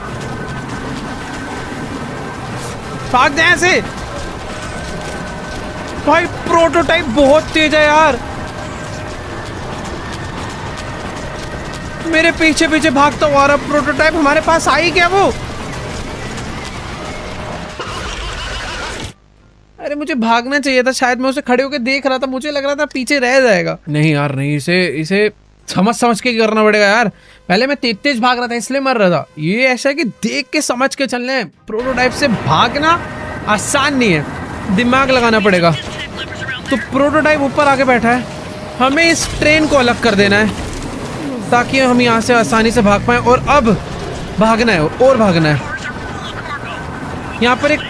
भाग जाए ऐसे। भाई प्रोटोटाइप बहुत तेज है यार, मेरे पीछे पीछे भागता हुआ रहा। प्रोटोटाइप हमारे पास आई क्या वो? अरे मुझे भागना चाहिए था शायद, मैं उसे खड़े होकर देख रहा था, मुझे लग रहा था पीछे रह जाएगा। नहीं यार नहीं, इसे समझ के करना पड़ेगा यार। पहले मैं तेज तेज भाग रहा था इसलिए मर रहा था। ये ऐसा है कि देख के समझ के चलना है। प्रोटोटाइप से भागना आसान नहीं है, दिमाग लगाना पड़ेगा। तो प्रोटोटाइप ऊपर आके बैठा है, हमें इस ट्रेन को अलग कर देना है ताकि हम यहाँ से आसानी से भाग पाए। और अब भागना है और भागना है। यहाँ पर एक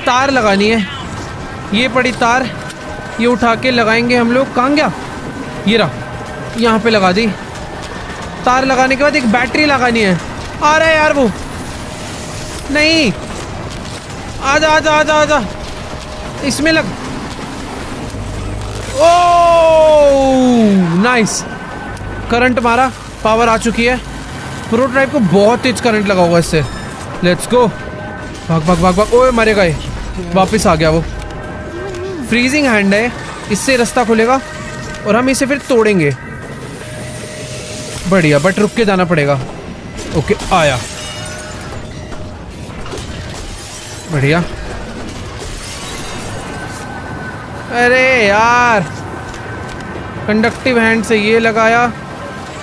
तार लगानी है, ये पड़ी तार, ये उठा के लगाएंगे हम लोग। कहाँ गया? ये रहा, यहाँ पे लगा दी। तार लगाने के बाद एक बैटरी लगानी है। आ रहा है यार वो, नहीं आजा आजा आजा आजा, इसमें लग। ओह नाइस, करंट मारा, पावर आ चुकी है। प्रोटोटाइप को बहुत तेज करंट लगा होगा इससे। लेट्स गो, भाग भाग भाग भाग। ओए मरेगा ये, वापस आ गया वो। फ्रीजिंग हैंड है, इससे रास्ता खुलेगा और हम इसे फिर तोड़ेंगे। बढ़िया, बट रुक के जाना पड़ेगा। ओके आया, बढ़िया। अरे यार कंडक्टिव हैंड से ये लगाया,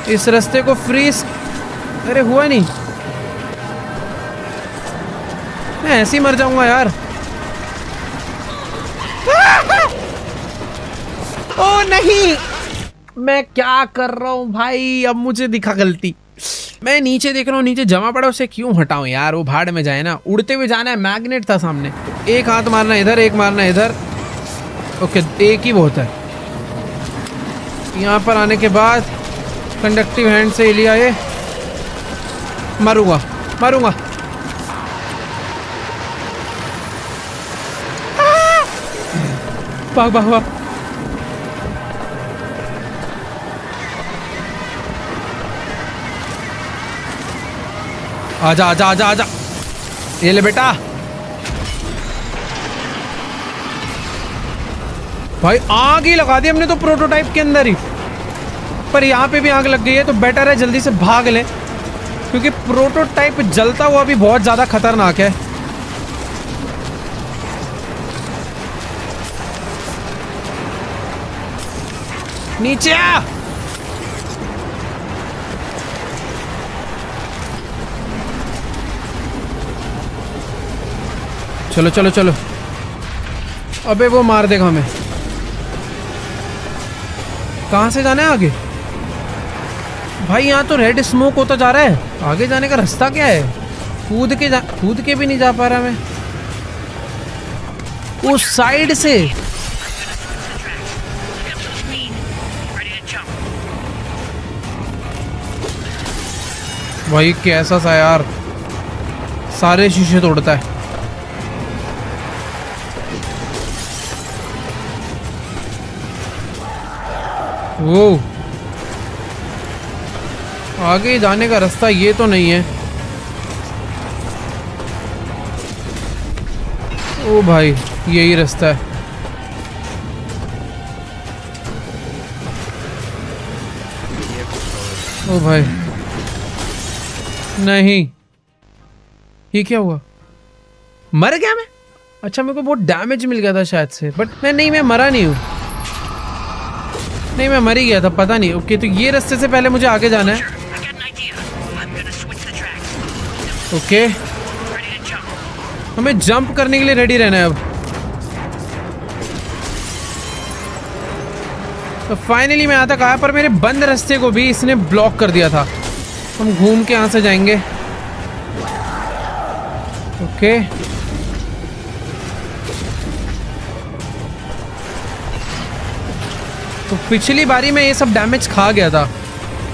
इस रास्ते को फ्रीज। अरे हुआ नहीं, मैं ऐसे ही मर जाऊंगा यार। ओ नहीं, मैं क्या कर रहा हूँ भाई? अब मुझे दिखा गलती। मैं नीचे देख रहा हूँ, नीचे जमा पड़ा, उसे क्यों हटाऊं यार? वो भाड़ में जाए ना, उड़ते हुए जाना है। मैग्नेट था सामने, एक हाथ मारना इधर, एक मारना इधर। ओके एक ही बहुत है। यहाँ पर आने के बाद कंडक्टिव हैंड से लिया ये, मारूंगा मारूंगा। भाग भाग भाग। आजा आजा आजा आजा, ये ले बेटा। भाई आग ही लगा दी हमने तो प्रोटोटाइप के अंदर ही, पर यहाँ पे भी आग लग गई है तो बेटर है जल्दी से भाग ले, क्योंकि प्रोटोटाइप जलता हुआ भी बहुत ज्यादा खतरनाक है। नीचे आ। चलो चलो चलो, अबे वो मार देगा हमें। कहां से जाना है आगे? भाई यहाँ तो रेड स्मोक होता जा रहा है, आगे जाने का रास्ता क्या है? कूद के भी नहीं जा पा रहा मैं उस साइड से। भाई कैसा सा यार, सारे शीशे तोड़ता है। वो आगे जाने का रास्ता ये तो नहीं है। ओ भाई यही रास्ता है। ओ भाई नहीं, ये क्या हुआ? मर गया मैं? अच्छा मेरे को बहुत डैमेज मिल गया था शायद से, बट मैं मरा नहीं हूँ। नहीं मैं मर ही गया था, पता नहीं। ओके तो ये रास्ते से पहले मुझे आगे जाना है। ओके हमें जंप करने के लिए रेडी रहना है अब। तो फाइनली मैं यहाँ तक आया, पर मेरे बंद रास्ते को भी इसने ब्लॉक कर दिया था। हम घूम के यहाँ से जाएंगे। ओके तो पिछली बारी में ये सब डैमेज खा गया था,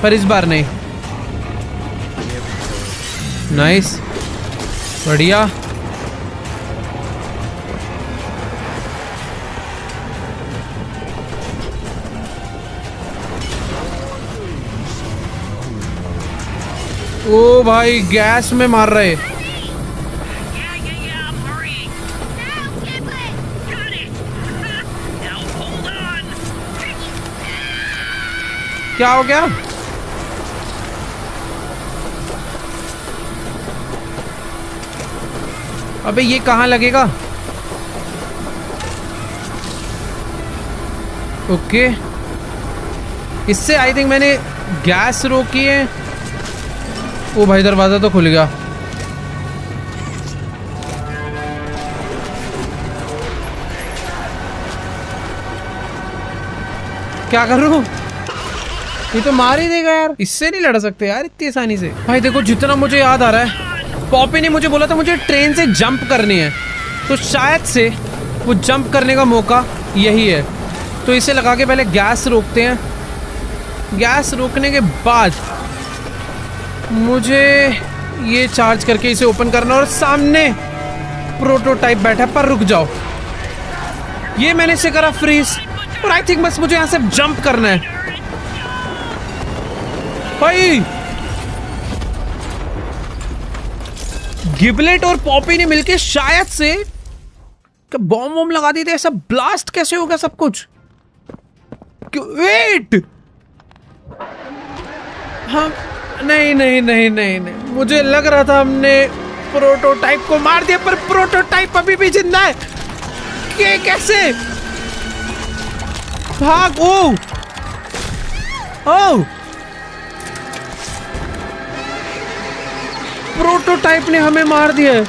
पर इस बार नहीं। नाइस, बढ़िया। ओ भाई गैस में मार रहे। क्या हो गया? अबे ये कहाँ लगेगा? ओके इससे आई थिंक मैंने गैस रोकी है। ओ भाई दरवाजा तो खुल गया। क्या कर रहा हूँ? ये तो मार ही देगा यार, इससे नहीं लड़ सकते यार इतनी आसानी से। भाई देखो जितना मुझे याद आ रहा है, पॉपी ने मुझे बोला था मुझे ट्रेन से जंप करनी है, तो शायद से वो जंप करने का मौका यही है। तो इसे लगा के पहले गैस रोकते हैं। गैस रोकने के बाद मुझे ये चार्ज करके इसे ओपन करना, और सामने प्रोटोटाइप बैठा है। पर रुक जाओ, ये मैंने इसे करा फ्रीज, और आई थिंक बस मुझे यहाँ से जंप करना है। भाई गिबलेट और पॉपी ने मिलके शायद से बॉम्ब वॉम्ब लगा दिए थे। ऐसा ब्लास्ट कैसे होगा सब कुछ? वेट, हाँ नहीं नहीं नहीं नहीं नहीं, मुझे लग रहा था हमने प्रोटोटाइप को मार दिया, पर प्रोटोटाइप अभी भी जिंदा है। कैसे? भाग। ओ प्रोटोटाइप ने हमें मार दिया है।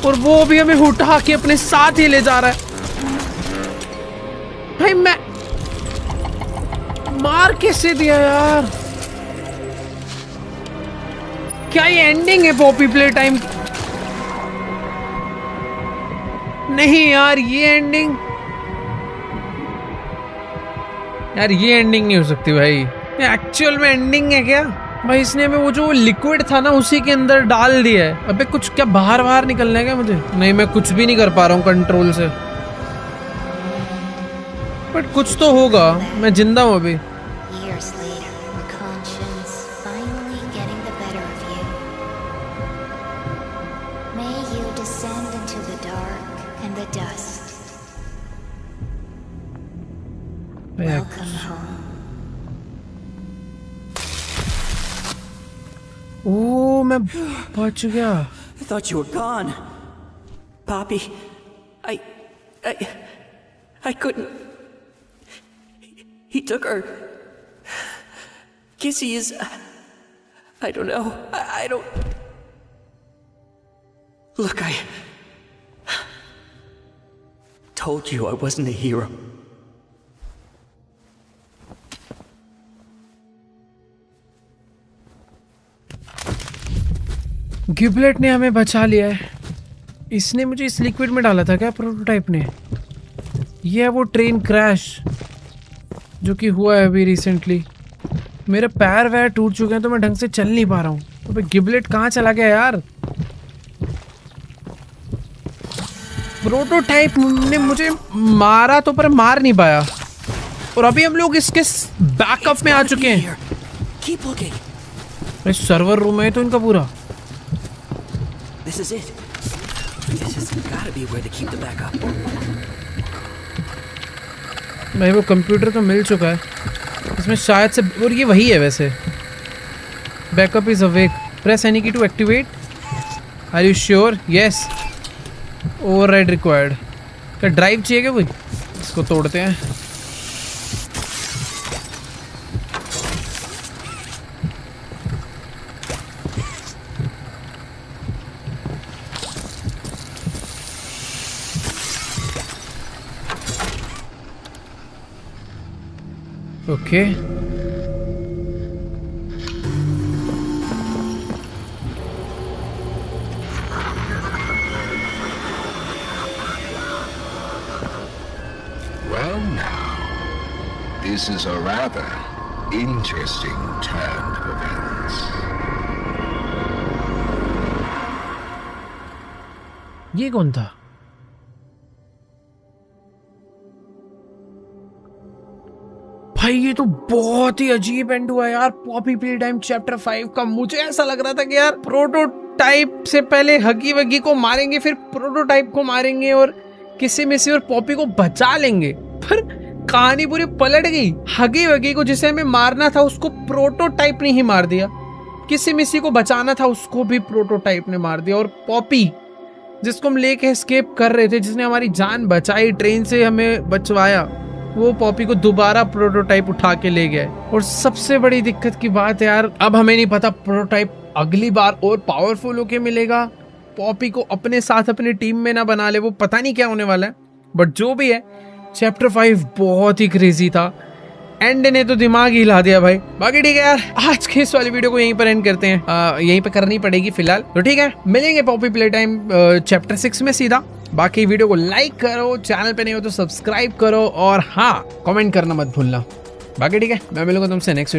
और वो भी हमें उठा के अपने साथ ही ले जा रहा है। भाई मैं मार कैसे दिया यार? क्या ये एंडिंग है पॉपी प्ले टाइम? नहीं यार, ये एंडिंग, यार ये एंडिंग नहीं हो सकती भाई। ये एक्चुअल में एंडिंग है क्या भाई? इसने हमें वो जो लिक्विड था ना उसी के अंदर डाल दिया है। अबे कुछ क्या बाहर निकलना है क्या मुझे? नहीं, मैं कुछ भी नहीं कर पा रहा हूँ कंट्रोल से, बट कुछ तो होगा। मैं जिंदा हूँ अभी। Years later, your conscience finally getting the better of you. May you descend into the dark and the dust. Welcome home. ओ, मैं बच गया। I thought you were gone. Poppy, I couldn't. He took her. Kissy is... I don't know. I don't... Look, I... told you I wasn't a hero. गिबलेट ने हमें बचा लिया है। इसने मुझे इस लिक्विड में डाला था क्या प्रोटोटाइप ने? ये है वो ट्रेन क्रैश जो कि हुआ है अभी रिसेंटली। मेरे पैर वैर टूट चुके हैं तो मैं ढंग से चल नहीं पा रहा हूँ। तो भाई गिबलेट कहाँ चला गया यार? प्रोटोटाइप ने मुझे मारा तो पर मार नहीं पाया, और अभी हम लोग इसके बैकअप में आ चुके हैं। सर्वर रूम है तो इनका पूरा। This is it. This has gotta be where they keep the backup. भाई वो कंप्यूटर तो मिल चुका है इसमें शायद से, और ये वही है वैसे। Backup is awake, press any key to activate. Are you sure? Yes. Override required. क्या ड्राइव चाहिए क्या कोई? इसको तोड़ते हैं। Okay Well now, this is a rather interesting turn of events. ये कौन था? भाई ये तो बहुत ही अजीब एंड हुआ यार पॉपी प्ले टाइम चैप्टर 5 का। मुझे ऐसा लग रहा था कि यार प्रोटोटाइप से पहले हगी वगी को मारेंगे, फिर प्रोटोटाइप को मारेंगे और किसी मिसी और पॉपी को बचा लेंगे, पर कहानी पूरी पलट गई। हगी वगी को जिसे हमें मारना था उसको प्रोटोटाइप ने ही मार दिया, किसी मिसी को बचाना था उसको भी प्रोटोटाइप ने मार दिया, और पॉपी जिसको हम लेके एस्केप कर रहे थे, जिसने हमारी जान बचाई, ट्रेन से हमें बचवाया, वो पॉपी को दोबारा प्रोटोटाइप उठा के ले गया। और सबसे बड़ी दिक्कत की बात है यार, अब हमें नहीं पता प्रोटोटाइप अगली बार और पावरफुल होके मिलेगा, पॉपी को अपने साथ अपनी टीम में ना बना ले, वो पता नहीं क्या होने वाला है। बट जो भी है चैप्टर 5 बहुत ही क्रेजी था, एंड ने तो दिमाग ही हिला दिया भाई। बाकी ठीक है यार, आज के इस वाली वीडियो को यहीं पर एंड करते हैं। यहीं पे करनी पड़ेगी फिलहाल, तो ठीक है, मिलेंगे पॉपी प्ले टाइम चैप्टर 6 में सीधा। बाकी वीडियो को लाइक करो, चैनल पे नहीं हो तो सब्सक्राइब करो, और हाँ कमेंट करना मत भूलना। बाकी ठीक है, मैं मिलूंगा तुमसे नेक्स्ट